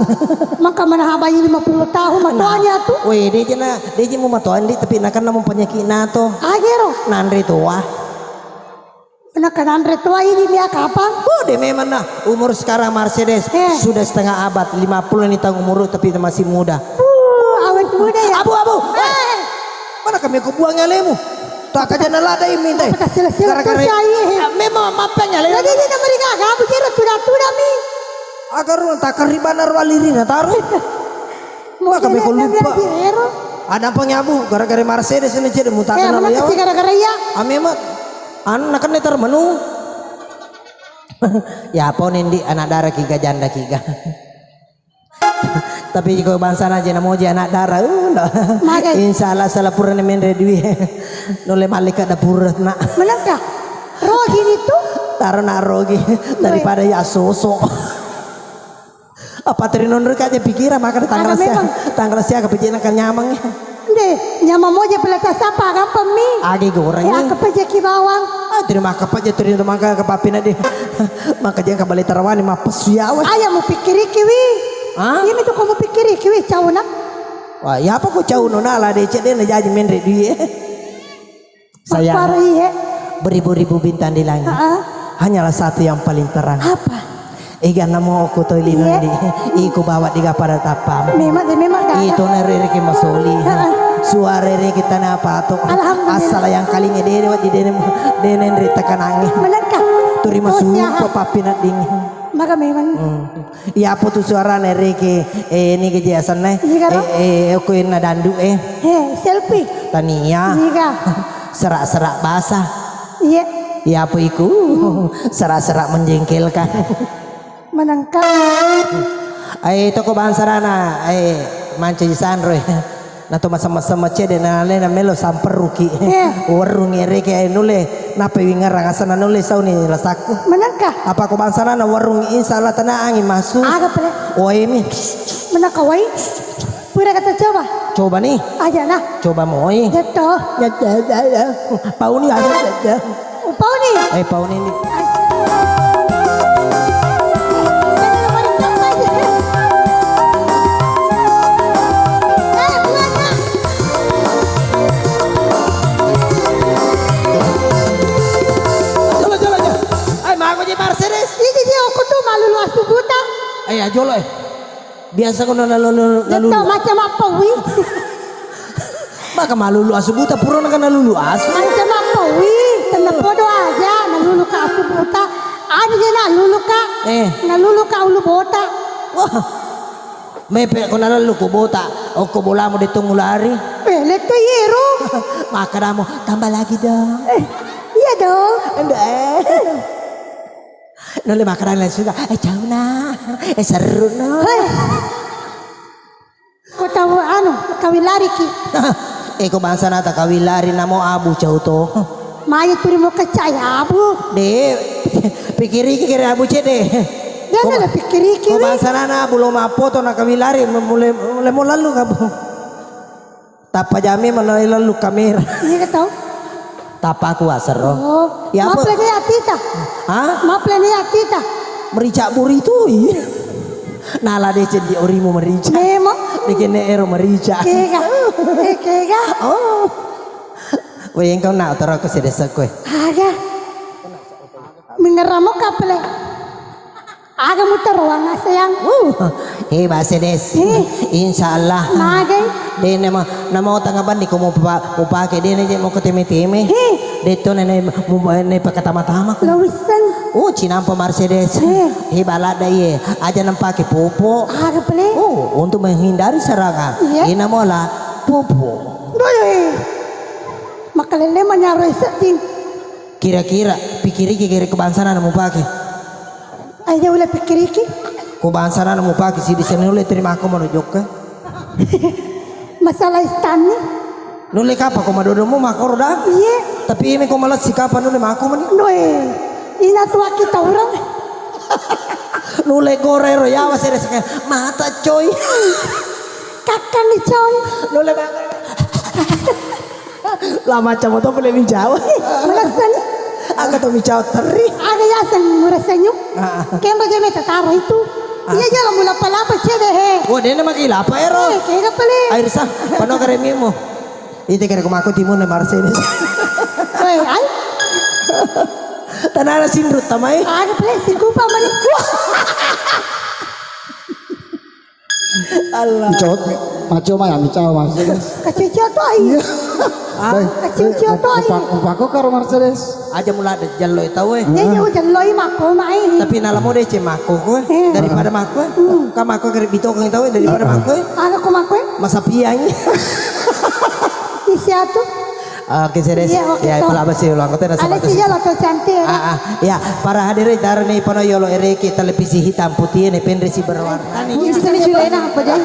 Speaker 4: Maka mana bayi 50 tahun matoanya tu.
Speaker 3: Weh dia mau matoan di tapi nak namun penyakit nato.
Speaker 4: Agero.
Speaker 3: Nandri tua.
Speaker 4: Nak nandri tua ini dia kapan?
Speaker 3: Oh dia memang nah umur sekarang Mercedes sudah setengah abad 50 ini tahun umur tapi masih muda.
Speaker 4: Awet muda ya.
Speaker 3: Abu. Mana kami ku buang lemu. Tak aja nalada ini deh.
Speaker 4: Gara-gara
Speaker 3: memang mapanya lemu.
Speaker 4: Jadi dia mereka kamu kira tuda mi.
Speaker 3: Agar tak keribanar walirina taruh. Mau kami ku lupa. Ada penyabu gara-gara Mercedes ini jadi mutakan nama ya.
Speaker 4: Gara-gara ya.
Speaker 3: Memang anak kan netar menu. Ya apa nih anak darah kiga janda kiga. Tapi jika bangsa aja namo anak darah insya Allah salah purna men redui noleh malika da purna
Speaker 4: menangkah Rogi itu.
Speaker 3: Taruh narogi daripada ya sosok. Apa terinundur aja pikiran maka tanggal siapa kepikiran kan nyamangnya.
Speaker 4: Deh, nyama moja pelata sapa gampang mi.
Speaker 3: Agi goreng.
Speaker 4: Ya kepeja ki bawang.
Speaker 3: Terima kasih terima maka ke papina deh. Maka dia kembali terawani mah pesuyawa.
Speaker 4: Ayah mau pikiri kiwi.
Speaker 3: Hah?
Speaker 4: Ini tuh kamu pikiri kiwi cau nak.
Speaker 3: Wah, ya apa kok jauh nona lah deh jadi jadi menre dia. Saya
Speaker 4: Iya.
Speaker 3: beribu-ribu bintang di langit. Hanyalah satu yang paling terang.
Speaker 4: Apa?
Speaker 3: Ega namo aku toilin di. Iku bawa diga pada tapam.
Speaker 4: Memang dah.
Speaker 3: Itu nere ke masoli. Suara kita napa tuh? Asal yang kalinya dia di denen ritakan angin.
Speaker 4: Menangkap.
Speaker 3: Turi masuk papapina dingin.
Speaker 4: Maka memang.
Speaker 3: Ya apa tuh suara nere ke ini kejelasan nih. Aku yang dandu
Speaker 4: Selfie.
Speaker 3: Tania.
Speaker 4: Jika.
Speaker 3: Serak-serak basah.
Speaker 4: Iya.
Speaker 3: Ya apa iku? Serak-serak menjengkelkan.
Speaker 4: Menangkap.
Speaker 3: Itu ko bangsa rana manca sandro na to masama-sama cede na lena melo samperuki warung ereke nule na pewingar asana nule sauni lasaku
Speaker 4: Menangkap.
Speaker 3: apa ko bangsa rana warung insala tanah angin masuk
Speaker 4: Aga pala.
Speaker 3: ini
Speaker 4: Menangkap wai. Pura kata coba.
Speaker 3: coba nih
Speaker 4: Aja nah.
Speaker 3: coba moi
Speaker 4: Jatuh.
Speaker 3: ya pauni ada
Speaker 4: Upau nih.
Speaker 3: pauni ini Mercedes.
Speaker 4: Ini dia aku tuh malu lu asu buta.
Speaker 3: Ayo jolo biasa kau lalu
Speaker 4: Jatuh macam apa wi?
Speaker 3: maka malu lu asu buta pura kan lalu asu
Speaker 4: Macam apa wi? Tanda podo aja. Nalulu ka asu buta. Ada je nalulu ka. Nalulu ka ulu bota.
Speaker 3: wah mepe kau lalu ku bota aku bola mau ditunggu lari
Speaker 4: Pelet tuh yero.
Speaker 3: maka kamu tambah lagi dong
Speaker 4: Iya dong.
Speaker 3: nole makanan lain suka jauh nah seru nah
Speaker 4: Kau tahu anu kawin lari ki.
Speaker 3: kau bangsa nata kawin lari namo abu jauh to
Speaker 4: Maya turi mau kecaya abu.
Speaker 3: deh pikiri kira abu cede
Speaker 4: Dia nala pikir ki
Speaker 3: kau
Speaker 4: wi.
Speaker 3: bangsa nana belum apa to nak kawin lari mulai mau lalu kamu tapa jami mulai lalu kamera
Speaker 4: Iya kau tahu.
Speaker 3: tapa aku asero
Speaker 4: Oh.
Speaker 3: Ya, apa?
Speaker 4: Maaf ya tita.
Speaker 3: Hah?
Speaker 4: Maaf ya tita.
Speaker 3: Merica buri itu nala deh jadi orimu merica
Speaker 4: Memo.
Speaker 3: bikin ero merica
Speaker 4: Kega. Kega.
Speaker 3: oh weh engkau nak taruh ke sedesa kue
Speaker 4: Aga. Mengeramo kapele. Aga muter ruang sayang.
Speaker 3: hebat sedes insya Allah
Speaker 4: Magai.
Speaker 3: dia nama otang apa nih kau mau pakai dia nih mau ketemu teme dia tuh nenek mau nenek pakai tama-tama
Speaker 4: Lawisan.
Speaker 3: cinampa Mercedes hebat lah dia aja nampaki popo
Speaker 4: Aga pele.
Speaker 3: untuk menghindari serangan ini nama popo
Speaker 4: Doy. Makalele manyaro seting.
Speaker 3: kira-kira pikiri kira kebangsaan mau pakai
Speaker 4: Aja ulah pikir iki.
Speaker 3: kebangsaan mau pakai sih di sini oleh terima aku menuju ke
Speaker 4: Masalah istani.
Speaker 3: nule kapa kau madodomu makor dah
Speaker 4: Iya.
Speaker 3: tapi ini kau malas si kapan nule maku meni
Speaker 4: Doy. Ina tua kita orang.
Speaker 3: nule gorero ya was ada mata coy
Speaker 4: Kakak nih coy.
Speaker 3: nule makor lah macam itu boleh bijau
Speaker 4: Melasan.
Speaker 3: agak tuh bijau teri
Speaker 4: Aga yasan murah senyum. Kemba jeme tataro itu. Iya jalan mula palapa cede he.
Speaker 3: wah dia nama gila apa ero
Speaker 4: Kega pele.
Speaker 3: air sah pano karemimu itu kira kumaku timun na Mercedes
Speaker 4: Woi, ay.
Speaker 3: tanah sinrut tamay
Speaker 4: Aga pele sigupa mani.
Speaker 3: Allah
Speaker 2: Icot, maco mah yang bicara Mercedes.
Speaker 4: Kacucio to ay. Kacucio to ay.
Speaker 2: Upako karo Mercedes.
Speaker 3: aja mula ada jalo tahu
Speaker 4: Dia ujan loi mako mai.
Speaker 3: tapi nalamo deh cemako ko daripada mako kamako kerip itu kau tahu daripada mako
Speaker 4: Aga kumako.
Speaker 3: masa piang
Speaker 4: Isi atu.
Speaker 3: oke sedes
Speaker 4: Iya, oke,
Speaker 3: ya
Speaker 4: toh.
Speaker 3: pala basi ulang kota nasa
Speaker 4: Ada
Speaker 3: batas
Speaker 4: si jalo to cantik.
Speaker 3: ya para hadirin taruh nih pano yolo ereki televisi hitam putih ini penresi berwarna nih
Speaker 1: Sini Juliana, bajang.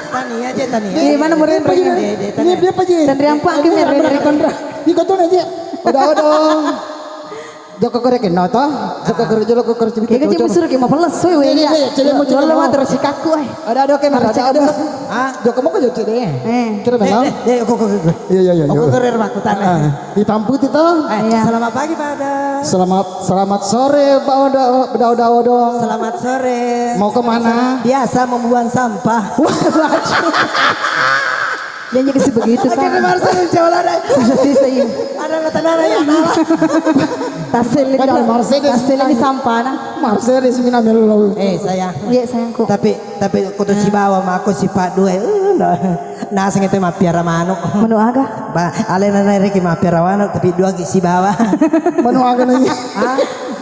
Speaker 3: tani aja tani
Speaker 1: Di mana murid
Speaker 2: Ini dia apa je?
Speaker 1: Dan riampu akhirnya
Speaker 2: Kendra. Ikut tuh aja. Udah. Joko kore kenal toh? Joko kore cerita.
Speaker 1: Kayak gaji musuh kayak mau peles, weh.
Speaker 2: Iya, cile mau cile
Speaker 1: Lalu
Speaker 2: mau.
Speaker 1: mah terus si kaku,
Speaker 2: Ada kemer ada.
Speaker 3: Ah,
Speaker 2: Joko mau ke deh. Kira memang.
Speaker 3: kok.
Speaker 2: Iya.
Speaker 3: Aku keren aku tanah.
Speaker 2: Ditamput itu.
Speaker 1: Iya.
Speaker 3: Selamat pagi Pak Odo.
Speaker 2: Selamat sore Pak Odo dong.
Speaker 3: Selamat sore.
Speaker 2: Mau kemana?
Speaker 3: Biasa membuang sampah.
Speaker 1: Dia juga sih begitu kan.
Speaker 3: Akhirnya Marcel jalan ada.
Speaker 1: Sisa ini.
Speaker 3: Ada tanah yang nalah.
Speaker 1: Tasel ini.
Speaker 2: Padahal Mercedes.
Speaker 1: Tasel ini sampah nah.
Speaker 2: Mercedes mina melu.
Speaker 3: Sayang.
Speaker 1: Iya sayangku.
Speaker 3: Tapi kudu si bawa sama aku si Pak Dua. Nah, sing itu mah piara manuk.
Speaker 1: Menu aga.
Speaker 3: Ba, alena reki mah piara manuk tapi dua si bawa.
Speaker 2: Manu agan lagi.
Speaker 3: Ah,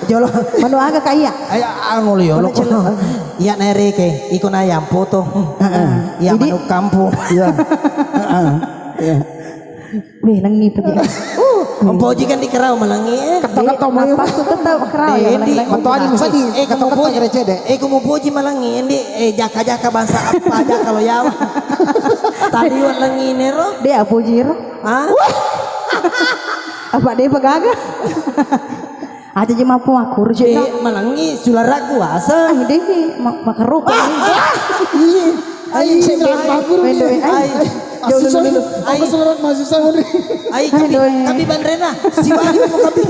Speaker 3: jolo.
Speaker 1: Menu aga kaya.
Speaker 3: Ayo anu liyo lo. Iya reki ikon ayam foto. Iya
Speaker 1: Jadi-
Speaker 3: manuk kampung.
Speaker 2: Iya. Iya.
Speaker 1: Wih nangi pergi.
Speaker 3: Om Poji kan di kerau malangi.
Speaker 2: Kata-kata mau
Speaker 1: Apa tuh tetap kerau ya
Speaker 3: Endi,
Speaker 1: lang.
Speaker 2: Atau ani masa di
Speaker 3: kamu
Speaker 2: kata-kata
Speaker 3: Poji.
Speaker 2: gereja deh.
Speaker 3: Kamu Poji malangi. Endi, jaka-jaka bangsa apa aja kalau yawa. Tadi wan langi nero.
Speaker 1: Dia apa jiro?
Speaker 3: Ah,
Speaker 1: Apa dia pegaga? Aja je mampu aku
Speaker 3: di
Speaker 1: rujak.
Speaker 3: malangi sulara kuasa.
Speaker 1: Ah dia makarupa.
Speaker 2: Ayo sing bagus
Speaker 1: Wendo
Speaker 2: nih.
Speaker 1: ay.
Speaker 2: Dulu. Aku selalu masih sama nih.
Speaker 3: Ai
Speaker 1: Aduh.
Speaker 3: kami bandrena. Si Wahyu mau kami.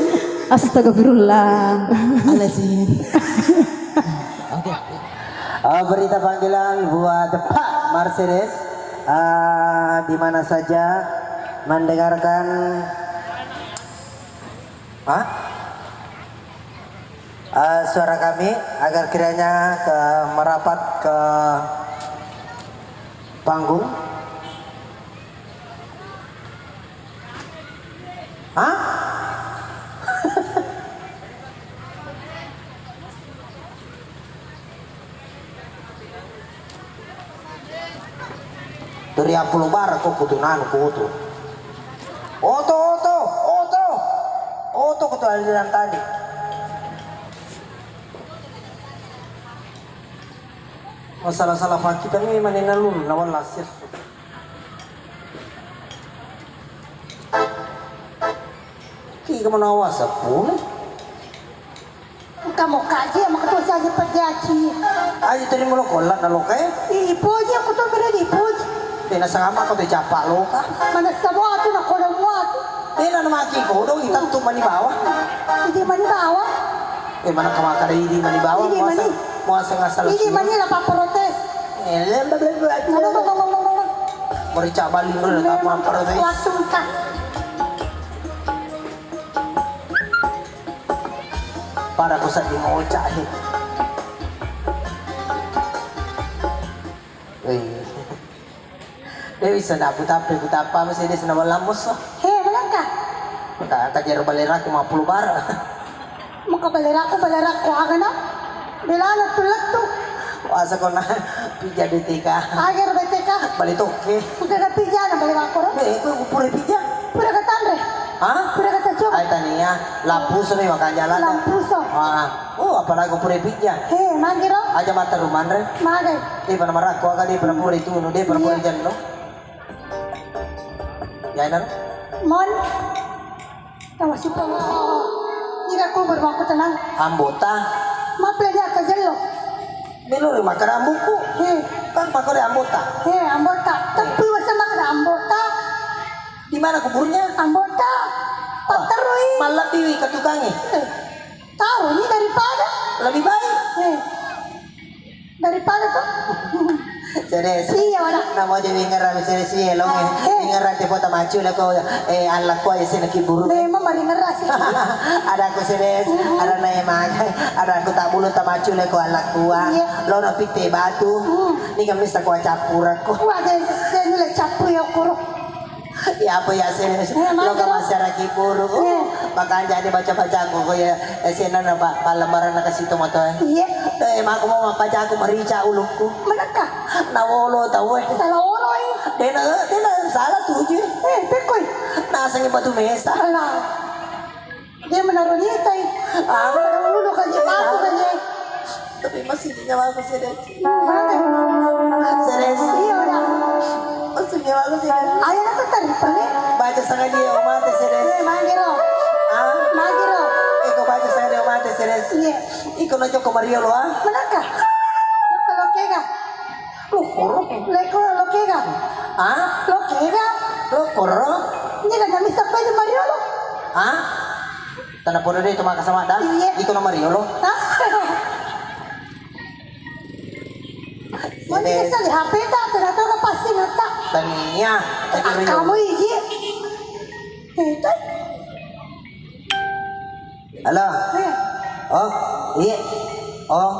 Speaker 1: Astagfirullah.
Speaker 3: Alasin. Berita panggilan buat Pak Mercedes di mana saja mendengarkan suara kami agar kiranya merapat ke panggung. Dari 10 bar kok kudu nanu kudu. Oto kudu aliran tadi. Masalah-salah pak kita nih manena lu lawan lasis. Ki kamu nawas pun.
Speaker 4: Kamu kaji sama ketua saja pergi.
Speaker 3: Ayo tadi mau kolak na lo kay.
Speaker 4: Ibu aja aku tuh berada ibu aja.
Speaker 3: Tena sama kau capak lo ka.
Speaker 4: Mana semua tu nak kolam waktu.
Speaker 3: Tena na maki ko dong hitam tuh mani bawah.
Speaker 4: Ini mana bawah?
Speaker 3: Mana kamakara ini mani bawah.
Speaker 4: Ini mani.
Speaker 3: Muasa ngasal.
Speaker 4: Ini mana apa protes?
Speaker 3: Merica balik mo na tapos protes.
Speaker 4: Waktu kan.
Speaker 3: Para ko sa di mo ucahin. Dewi sana puta masih di sana walamos.
Speaker 4: Hei, malangka.
Speaker 3: Kajar balera ko 50 bar.
Speaker 4: Makabalera ko aga na. Bilala tulad tu.
Speaker 3: Asa ko na pija di tika.
Speaker 4: Agar beteka.
Speaker 3: Balitoke.
Speaker 4: Sudah na pija na balera ko.
Speaker 3: Ko pure pija.
Speaker 4: Pura katanre. Pura kata coba.
Speaker 3: Ay tania lapus ni makanjalan.
Speaker 4: Lampuso.
Speaker 3: Apa na ko pure pija.
Speaker 4: Hei, magiro.
Speaker 3: Aja mata ruman re.
Speaker 4: Magay.
Speaker 3: Di pa naman ako agad di pa na pure itu no di pa na pure dyan no. Yan na.
Speaker 4: Mon. Tawa si pa. Ira ko berwako tenang.
Speaker 3: Ambota.
Speaker 4: Maple dia ka jello.
Speaker 3: Milo rin makarambo ko.
Speaker 4: Hei,
Speaker 3: Kan pa ko rin ambota.
Speaker 4: hei ambota. Tapi wasa makna ambota.
Speaker 3: Di mana kuburnya?
Speaker 4: Ambota. Pataroi.
Speaker 3: Malapiwi katukangi.
Speaker 4: Tahu ni daripada.
Speaker 3: Lebih baik.
Speaker 4: Hei. Daripada tu.
Speaker 3: Seres.
Speaker 4: Iya, wala.
Speaker 3: Namo jadi ngarami seres yelong eh. Ngarati po tamachu na ko anak ko ay sinakiburu.
Speaker 4: Memang mari ngerasi.
Speaker 3: Ada ko seres, ada na emagay, ada ko tabulo tamachu na ko anak ko.
Speaker 4: Iya.
Speaker 3: Lo na pite batu. Ni kami sa ko capura ko.
Speaker 4: Wah, dia nule capu ya kuro.
Speaker 3: Ya apa ya seres. Lo ka masyara kiburu. Makanya ni baca-baca ko ya sena na palamaran na kasito mo to.
Speaker 4: Iya.
Speaker 3: Emang ako mo mapaja ko marica ulok ko.
Speaker 4: Manaka.
Speaker 3: Nawolo tawo eh.
Speaker 4: Salah orang eh.
Speaker 3: Dena salah tujuh.
Speaker 4: Pekoy.
Speaker 3: Nasa nga batu mesa.
Speaker 4: Salah. Dia menaruh ni tay. Dulu kaji aku kaji.
Speaker 3: Tapi masih nyawa aku sedes.
Speaker 4: Mana?
Speaker 3: Sedes.
Speaker 4: Iya dah.
Speaker 3: Masih nyawa aku sedes.
Speaker 4: Ayah nak tarik pergi.
Speaker 3: Baca sangat dia umat sedes.
Speaker 4: Magiro.
Speaker 3: Ah,
Speaker 4: Magiro.
Speaker 3: kau baca
Speaker 4: Iya.
Speaker 3: Ikaw na Joko Mario lo ah.
Speaker 4: Manaka. Loko lokega.
Speaker 3: Lokoro.
Speaker 4: Leko lokega.
Speaker 3: Ah?
Speaker 4: Lokega.
Speaker 3: Lokoro.
Speaker 4: Hindi ka namin sa pwede Mariolo.
Speaker 3: Ah? Tanda po na dito mga kasama da.
Speaker 4: Iya.
Speaker 3: Ikaw na Mario lo.
Speaker 4: Ha? Mani ka sa lihapita. Tinato ka pasinata.
Speaker 3: Taniya. Ikaw rin
Speaker 4: Kamu iji. Ito.
Speaker 3: Halo.
Speaker 4: Eh.
Speaker 3: Oh, iya. Oh,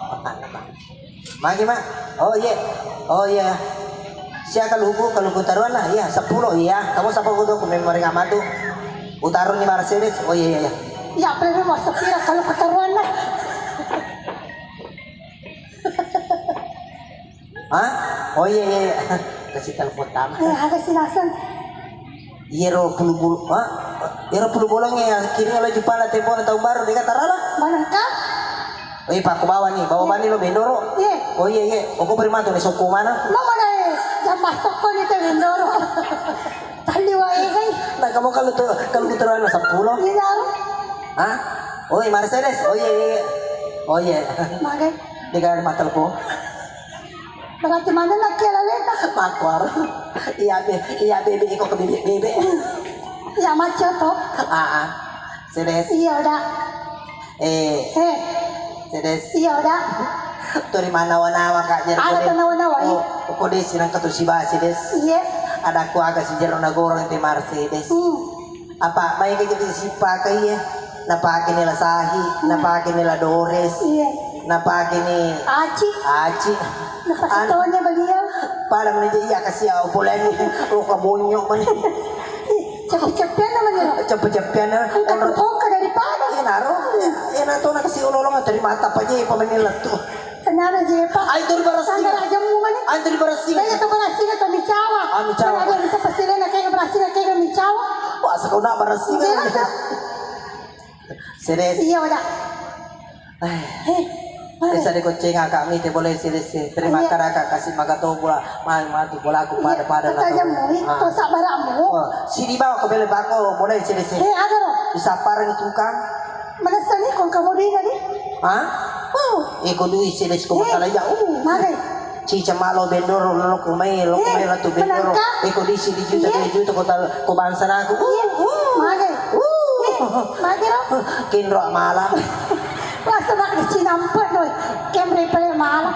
Speaker 3: apa? Magi mak. Oh iya. Oh iya. Siya kaluku taruhan lah. Iya, 10 iya. Kamu siapa kudu kumem mereka mantu. Utaron ni Mercedes. Oh iya iya.
Speaker 4: Ya, pero mo sa pira kalau kataruan na.
Speaker 3: Hah? Oh iya iya. Kasih telepon tama.
Speaker 4: Ada sinasan.
Speaker 3: Iyero pulu ha? Iyero pulu bolong ya. Kiri lo jumpa na telepon tahun baru dekat tarala.
Speaker 4: Mana ka?
Speaker 3: Oh iya pak, bawa nih, bawa bani lo bendoro.
Speaker 4: Iya.
Speaker 3: Oh iya iya. Aku beri mantu nih soko mana?
Speaker 4: Mama na eh. Yang masuk ko nito Mindoro. Taliwa eh kay.
Speaker 3: Nah kamu kalau taruhan na 10.
Speaker 4: Ninaro.
Speaker 3: Hah? Oh iya Mercedes. Oh iya iya. Oh iya.
Speaker 4: Magay.
Speaker 3: Dekat matal ko.
Speaker 4: Bagaimana mana na kilaleta?
Speaker 3: Makwar. Iya bebe iko ke bebe.
Speaker 4: Ya macho to.
Speaker 3: Sedes.
Speaker 4: Iya udah.
Speaker 3: Sedes.
Speaker 4: Iya udah.
Speaker 3: Dari mana nawa kak jer
Speaker 4: Ada tanawa-nawa eh.
Speaker 3: ko de sinang katusiba Sedes.
Speaker 4: Iya.
Speaker 3: Ada ko aga si jero nagorong ti Mercedes. Apa may kaya sipa kaya napake nila Sahi, napake nila Dores,
Speaker 4: Iya.
Speaker 3: napake ni
Speaker 4: Aci.
Speaker 3: Aci.
Speaker 4: Napasitaw niya baliyaw.
Speaker 3: Para man iya kasi upulan ni o kabonyo man.
Speaker 4: Capek-capek naman yun.
Speaker 3: Cepet-cepet na.
Speaker 4: Ang katupong ka daripada.
Speaker 3: Inaro. Inato na kasi ulolong dari mata pa niya pamanilat to.
Speaker 4: Kanara jepa.
Speaker 3: Ay dari barasi.
Speaker 4: Sandara aja mo man eh.
Speaker 3: Ay dari barasi.
Speaker 4: Kaya ito barasi na ito, micawa.
Speaker 3: Micawa.
Speaker 4: Kaya bisa pasila na kaya barasi na kaya micawa.
Speaker 3: Wah sa ko na barasi. Sedes.
Speaker 4: Iya wala.
Speaker 3: Esa de kucing kami te boleh sedes. Terima kasih kasih magato bola. Mati bola aku pada
Speaker 4: Kaya mo, ito sa bara mo.
Speaker 3: Sini bawa ke bele bako boleh sedes.
Speaker 4: Agaro.
Speaker 3: Isa parang tukang.
Speaker 4: Manasani kung kamu din na di.
Speaker 3: Hah? Iko duwi sedes ko talaga.
Speaker 4: Magay.
Speaker 3: Cica malo bendoro lo kumai la tu bendoro. Iko di sini juta ko bangsa na ako.
Speaker 4: Magay. Magay ro.
Speaker 3: Kinro malam.
Speaker 4: Wasa bak di cinampot no. Kemre pala malam.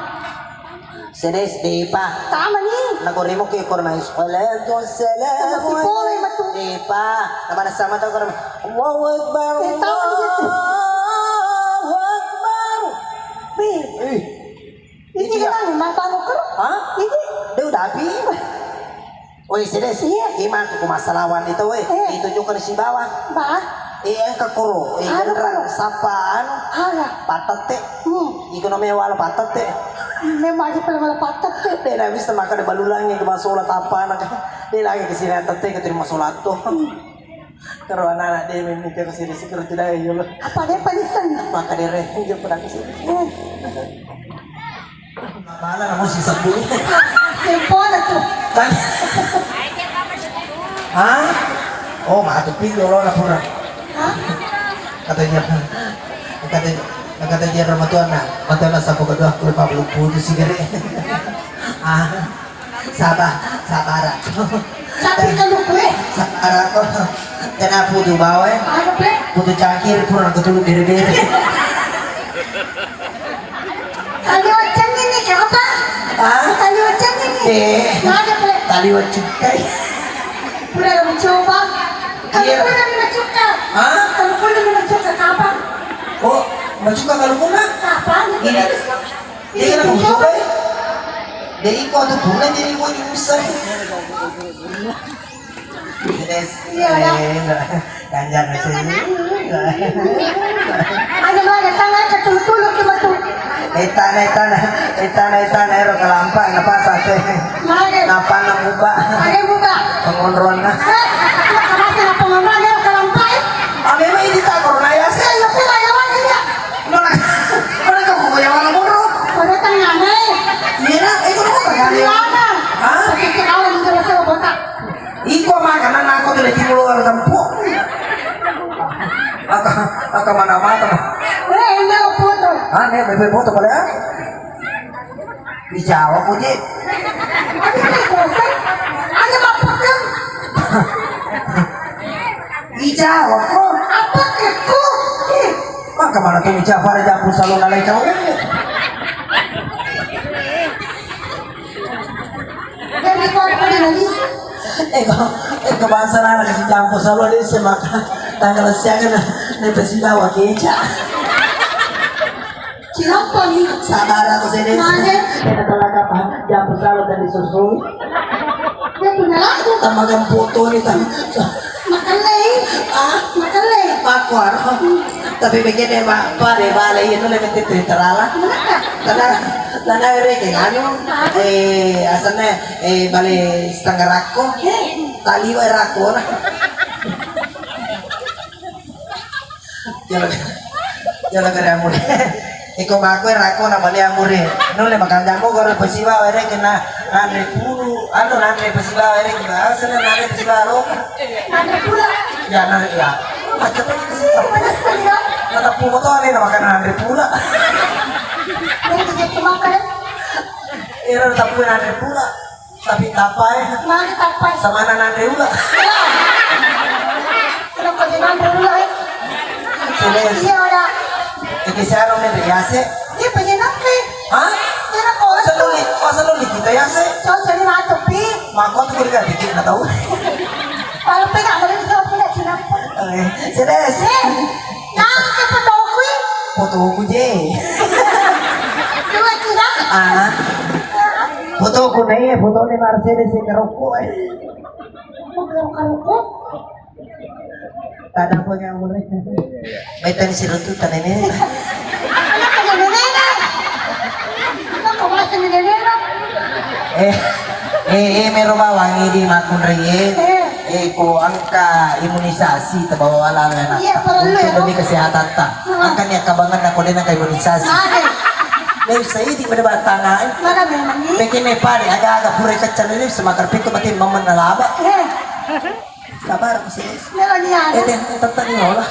Speaker 3: Sedes de pa.
Speaker 4: Tama ni.
Speaker 3: Nagorimo kay korna eskwela to sala.
Speaker 4: Si Pole matu.
Speaker 3: De pa. Naman sama to korna. Allahu akbar. Allahu akbar.
Speaker 4: Bi.
Speaker 3: Itu
Speaker 4: Ini
Speaker 3: ya.
Speaker 4: kan mabango ko.
Speaker 3: Hah?
Speaker 4: Ini.
Speaker 3: Dia udah api. Oi sedes. Iman ko masalawan itu we. Ditunjukkan si bawah.
Speaker 4: Ba.
Speaker 3: Ang kakuro. General sapaan.
Speaker 4: Hala.
Speaker 3: Patate. Iko na may wala patate.
Speaker 4: Memang aja pala malapatat.
Speaker 3: Dia na bisa makan balulang yang masolat apa nak. Dia lagi ke sini tate ke terima solat tuh. Karo anak dia memikir ke sini sikir tidak ayo.
Speaker 4: Apa dia palisan?
Speaker 3: Maka dia dia pernah ke sini. Mana namun sisa bulu.
Speaker 4: Sempona tuh.
Speaker 3: Hah? Oh, mak tuh ping lo na pura.
Speaker 4: Hah?
Speaker 3: Katanya dia Ramadana sa pagkagawa ko pa puto sigari. Sabar.
Speaker 4: Sabi ka lukwe.
Speaker 3: Sabar ako. Kena puto bawa
Speaker 4: Ano ple?
Speaker 3: puto cangkir pura natutulog bere-bere.
Speaker 4: Kaliwat siya nini ka ba? Kaliwat siya nini. Ano ple?
Speaker 3: Taliwat cukay.
Speaker 4: Pura na mencoba. Kalau pura na mencoba. Kalau pura na mencoba kapan?
Speaker 3: Oh, macuka kalau muna.
Speaker 4: Kapan?
Speaker 3: Ini dia na mencoba. Dia iko tuh puna jadi mo usay.
Speaker 4: Iya, ya.
Speaker 3: Ganjar na siya.
Speaker 4: Ano ba? Tangan ka tulog ka matu.
Speaker 3: Eta ero kalampa napasa teh.
Speaker 4: Mare.
Speaker 3: Napa na muba.
Speaker 4: Ano mo ba?
Speaker 3: Pengonron na.
Speaker 4: Kamasa na pangamba na kalampay.
Speaker 3: Ame may di ta corona ya se.
Speaker 4: Ano po mayawan niya?
Speaker 3: Mana ka mo yawan mo ro?
Speaker 4: Ano tang nanay?
Speaker 3: Mira, iko mo ka gali.
Speaker 4: Iwana. Kasi kinawan niya sa bota.
Speaker 3: Iko makanan ako dili timulo ang tampo. Aka mana mata.
Speaker 4: Ano
Speaker 5: nih, bebe foto pala ya. Dijawab puji.
Speaker 4: Ada mapakan.
Speaker 5: Dijawab kok.
Speaker 4: Apa keku?
Speaker 5: Bang kemana tuh dijawab ada jambu salon alay kau ya?
Speaker 4: Jadi kau ada lagi.
Speaker 5: Kebangsaan anak kasih jambu salon ini semaka tanggal siang nih persibawa keja.
Speaker 4: Siapa nih?
Speaker 5: Sabar aku sini.
Speaker 4: Mana?
Speaker 5: Kita telah kapan jambu salon dan disusul.
Speaker 4: Dia punya lagu.
Speaker 5: Tamagang foto nih tam.
Speaker 4: Makan leh. Makan leh.
Speaker 5: Pakuar. Tapi begini pak, pada balai itu lebih terala. Tanah reke anu, asalnya balai setengah rako, tali wa rako na. Jalan kerja amure. Iko baku rako na balai amure. Nule makan jamu kalau pesiba were kena nandre puru, anu nandre pesiba were kena asalnya nandre pesiba lo.
Speaker 4: Ada pula.
Speaker 5: Ya nandre ya. Macam ni kasi.
Speaker 4: Panas sekali ya.
Speaker 5: Kata pumo to ani na makan nandre pula.
Speaker 4: Yang kerja makan.
Speaker 5: Ira tapu nandre pula. Tapi tapai
Speaker 4: Mana tapai?
Speaker 5: sama nandre ula.
Speaker 4: Kenapa jangan dulu eh?
Speaker 5: Seles.
Speaker 4: Iya ada.
Speaker 5: Iki saro ne yase.
Speaker 4: Dia pengen apa?
Speaker 5: Ha?
Speaker 4: Jangan kau
Speaker 5: Masa lu kita yase.
Speaker 4: Kau cari mata pi.
Speaker 5: Mako tu kuliah dikit na tahu.
Speaker 4: Kalau pengen boleh kau tidak kenapa?
Speaker 5: Seles.
Speaker 4: Nang kepada aku.
Speaker 5: Foto ku je.
Speaker 4: Dua kira.
Speaker 5: Ah. Foto ku nahi foto ne Mercedes se karoko.
Speaker 4: Kalau kau
Speaker 5: Tada po nga muna. May tani si Ruto tanay niya.
Speaker 4: anak kaya nenena. Anak kau masih nenena.
Speaker 5: Meron ba wangi di makun rin? Ko angka imunisasi tabawa wala nga na.
Speaker 4: Iya, perlu ya,
Speaker 5: Untuk demi kesehatan ta. Angka niya kabangan na ko din ang imunisasi.
Speaker 4: Ada.
Speaker 5: Ngayon sa di ba ba tangaan?
Speaker 4: Mana memang ni?
Speaker 5: Pekin may pare aga-aga pure kacan ini semakarpin ko matin maman na laba. Kabar ko sila.
Speaker 4: Meron niya.
Speaker 5: Tata niyo wala.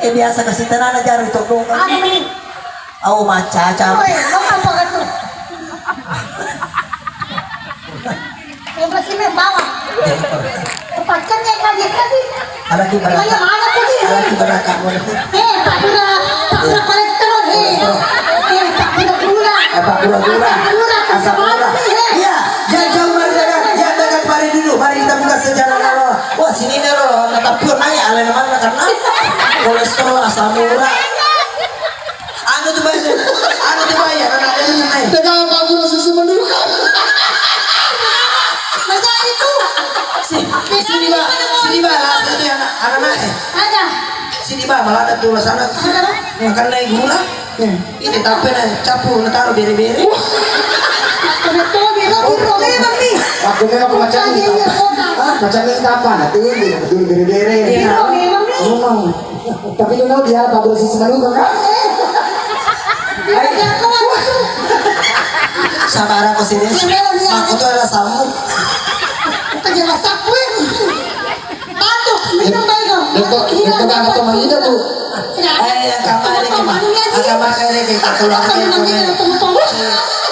Speaker 5: Biasa kasi tanan na jaro ito nung.
Speaker 4: Ano ni?
Speaker 5: Aw macha-cha.
Speaker 4: Oy, apa ka tu? Yang masih membawa. Pacar niya kaya tadi.
Speaker 5: Alaki baraka.
Speaker 4: Kaya mana ko ni?
Speaker 5: Alaki baraka mo.
Speaker 4: Tak pura kolesterol. Tak pura gula.
Speaker 5: Pak gula-gula.
Speaker 4: Gula.
Speaker 5: Iya, jangan jauh mari jangan. Ya dekat mari dulu. Mari kita buka sejarah kalau. Wah sini nih loh. Tapi nanya alay mana karena kolesterol asam urat. Anu tuh bayar. Anak ada yang naik.
Speaker 2: Tengah bagus susu mendudukan.
Speaker 4: Macam itu.
Speaker 5: Sini ba lah itu ya anak naik.
Speaker 4: Ada.
Speaker 5: Sini ba malah ada tuh sana. Makan naik gula. Ini tapi na capu na taruh beri-beri.
Speaker 4: Betul, memang ni.
Speaker 2: Aku memang aku macam ini. Macam ini kapan? Nanti ini betul bere-bere.
Speaker 4: Memang ni.
Speaker 2: Memang. Tapi lu tahu dia bagus susu mendudukan kan?
Speaker 4: Dia kawan tu.
Speaker 5: Sabar aku sini. Aku tuh adalah samu.
Speaker 4: Kerja masak pun. Batuk, minum baik.
Speaker 2: Itu kan atau menghidap tuh.
Speaker 5: Yang kamar ini kamar ini kita keluar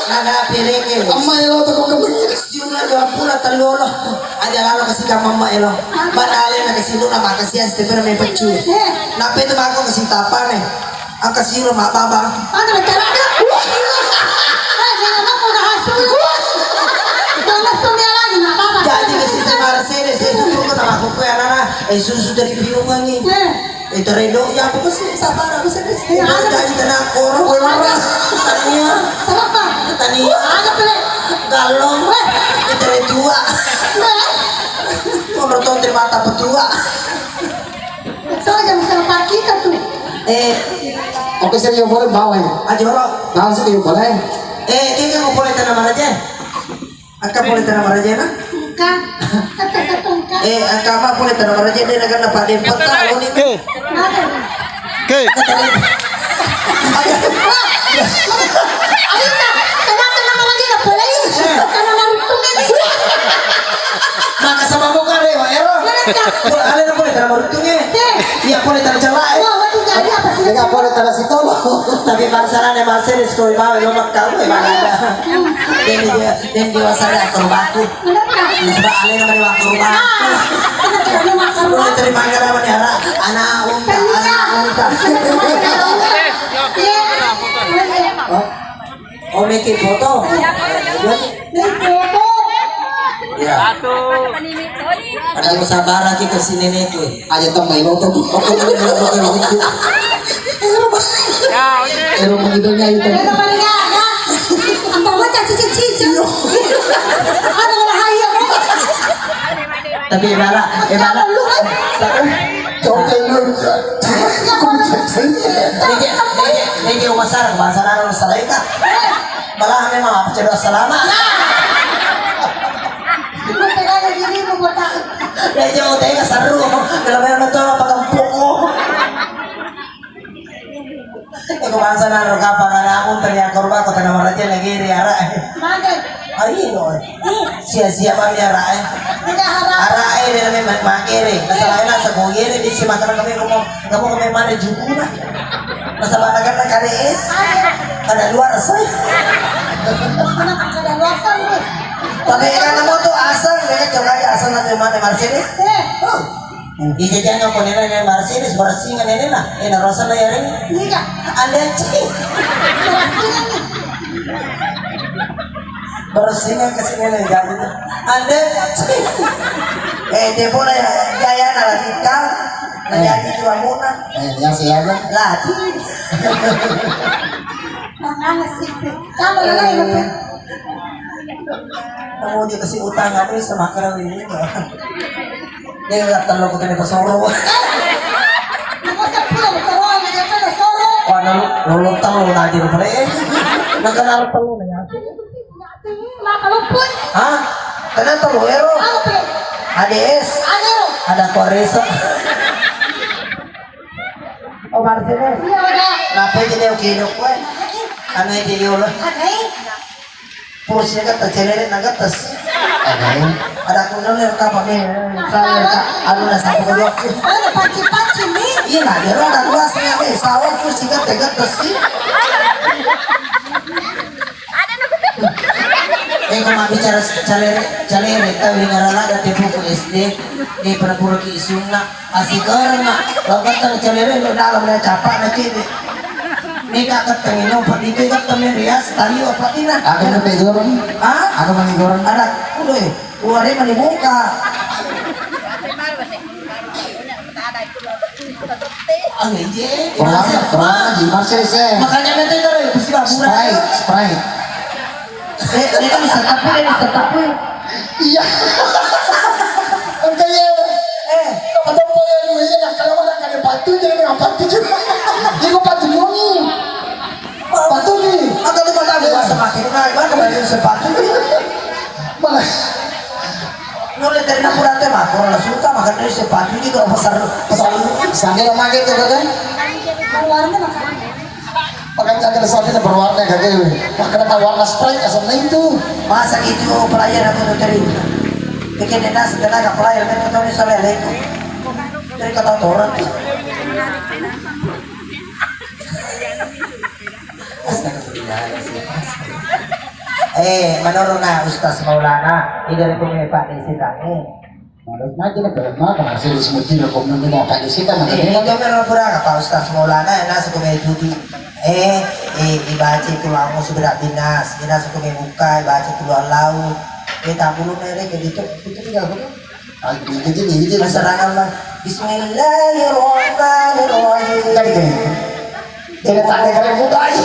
Speaker 5: nada piring ini.
Speaker 2: Amma ya lo tuh kok
Speaker 5: Jumlah 20 telur aja lalu kasih ke mama elo. Banale na kasih lu nama kasih Stephen may pecu. Nape itu aku kasih tapa nih. Ang kasih lu mak baba.
Speaker 4: Ano bicara dia? Jangan mau dah hasil. Jangan suami lagi nak apa?
Speaker 5: Jadi kasih si Mercedes itu tuh nama aku kue anak susu dari piungan ini. Itu redo ya aku sih sabar aku sih. Jadi tenang orang tania
Speaker 4: Siapa?
Speaker 5: tania
Speaker 4: Ada pula.
Speaker 5: galong itu dari tua. Menonton dari mata petua.
Speaker 4: Soalnya masalah kita tuh.
Speaker 2: Oke saya yang boleh bawa ya.
Speaker 5: Ajoro.
Speaker 2: Nah sih yang boleh.
Speaker 5: Kayaknya mau boleh tanam aja. Angka boleh tanam aja na?
Speaker 4: Kan? Kata satu kan?
Speaker 5: Angka mah boleh tanam aja dia nak kena pada peta lo ni.
Speaker 4: Ada. Alita, kenapa nama lagi tak boleh? Karena langsung ini.
Speaker 5: Maka sama muka deh, Pak Ero. Ale na boleh tanam rutungnya. Iya boleh tanam celak.
Speaker 4: Wah, waktu jadi apa sih?
Speaker 2: Enggak boleh tanah situ loh.
Speaker 5: Tapi Tapi bangsa na Mercedes ko ibaw lo magkao ay maganda. Den di wasara ko baku. Diba alay naman yung kurba. Ulo terima ka naman yara. Ana unta. Oh, make foto. Ya. Ada mo sa bara kita si nene ko.
Speaker 2: Aja tong may loto. Oke, pero magidanya itu.
Speaker 4: Ang bawa cici-cici. Ano wala haya mo?
Speaker 5: Tapi ibara. Nege umasar bahasa naro salaika. Malah memang apa cedo salama. Nege mo tayo kasaru. Kalau meron to pagampok mo. Eko bahasa naro kapag akong tanya korba ko tanah maraja lagi riara. Ay no. Sia-sia pa niya rae. Arae din namin makere. Nasalain na sa kugere di si makaroon kami kami mana juku na. Masabanagan na kariis. Kada luar say. Tapi kan mo to asal dengan coba asal na cuma de Mercedes. Ijajan ko nila ni Mercedes barasingan nila. Ina rosa na yarin. Anda cik. Barasingan kasi nila gabi. Anda cik. Di po na gaya na latika. Nangyari tuwa muna.
Speaker 2: Yang siaga.
Speaker 5: Lati.
Speaker 4: Tama na lang yun.
Speaker 5: Kamu dia kasih utang apa sa makaraw ini. Dia nggak terlalu ko tani pasoro. Oh, nalulog talo na din pala eh. Nagkanalo talo na yan.
Speaker 4: Makalupon.
Speaker 5: Ha? Tanan talo ero.
Speaker 4: Ano pe?
Speaker 5: ADS.
Speaker 4: Ano?
Speaker 5: Ada Koreso. Oh, Marcelo.
Speaker 4: Iya wala.
Speaker 5: Napay din yung kinok ko eh. Ano yung diyola?
Speaker 4: Agay.
Speaker 5: Purus niya ka, tachelere na gatas.
Speaker 2: Agay.
Speaker 5: Ada ko na ka pa may ano na sa ko do.
Speaker 4: Ano pachi-pachi ni?
Speaker 5: Iya na, dia ada dua saya may sawa purus niya ka gatas. Kung mabicara calere tahu ngarala dati buku SD di penapura ki isunga asik orang na lawan tang calere lo dalam na capa na kini ni kakak tengino pati itu kat temen rias tali apa tina
Speaker 2: Ako na pegoran.
Speaker 5: ah
Speaker 2: Ako mangigoran.
Speaker 5: ada udah uare mani muka anjir
Speaker 2: Perwarna di Mercedes eh.
Speaker 5: makanya nanti dari besi babura
Speaker 2: Sprite.
Speaker 5: ini kan bisa tapi
Speaker 2: Iya. Kaya kapatid mo yan yun ang kalaman ka ni patu jadi ng patu juga. Di ko patu ni. Patu ni.
Speaker 5: atau di mana gua semakin naik mana kembali sepatu
Speaker 2: Mana?
Speaker 5: nulis dari nampura teh mah kalau suka makan dari sepatu ini kalau besar
Speaker 2: Sambil memakai itu kan?
Speaker 4: Warna makan.
Speaker 2: Pakai jaket sambil berwarna kagak. Makanya warna Sprite asal itu.
Speaker 5: masa itu pelayan aku tuh terima bikin dinas tenaga pelayan itu tuh misalnya itu dari kata orang menurut Ustaz Maulana ini dari Pak Desi kami
Speaker 2: Menurut maju na pero mga kasi smoothie na kung nandun mga kalisita na
Speaker 5: ini itu menurut Pak Ustaz Maulana enak sebagai judi ibaca tulang seberat dinas aku buka ibaca tulang laut kita bulu mereka gitu itu juga betul
Speaker 2: ay jadi
Speaker 5: masyarakat mah Bismillahirrahmanirrahim
Speaker 2: Jadi tanda kalian muda aja.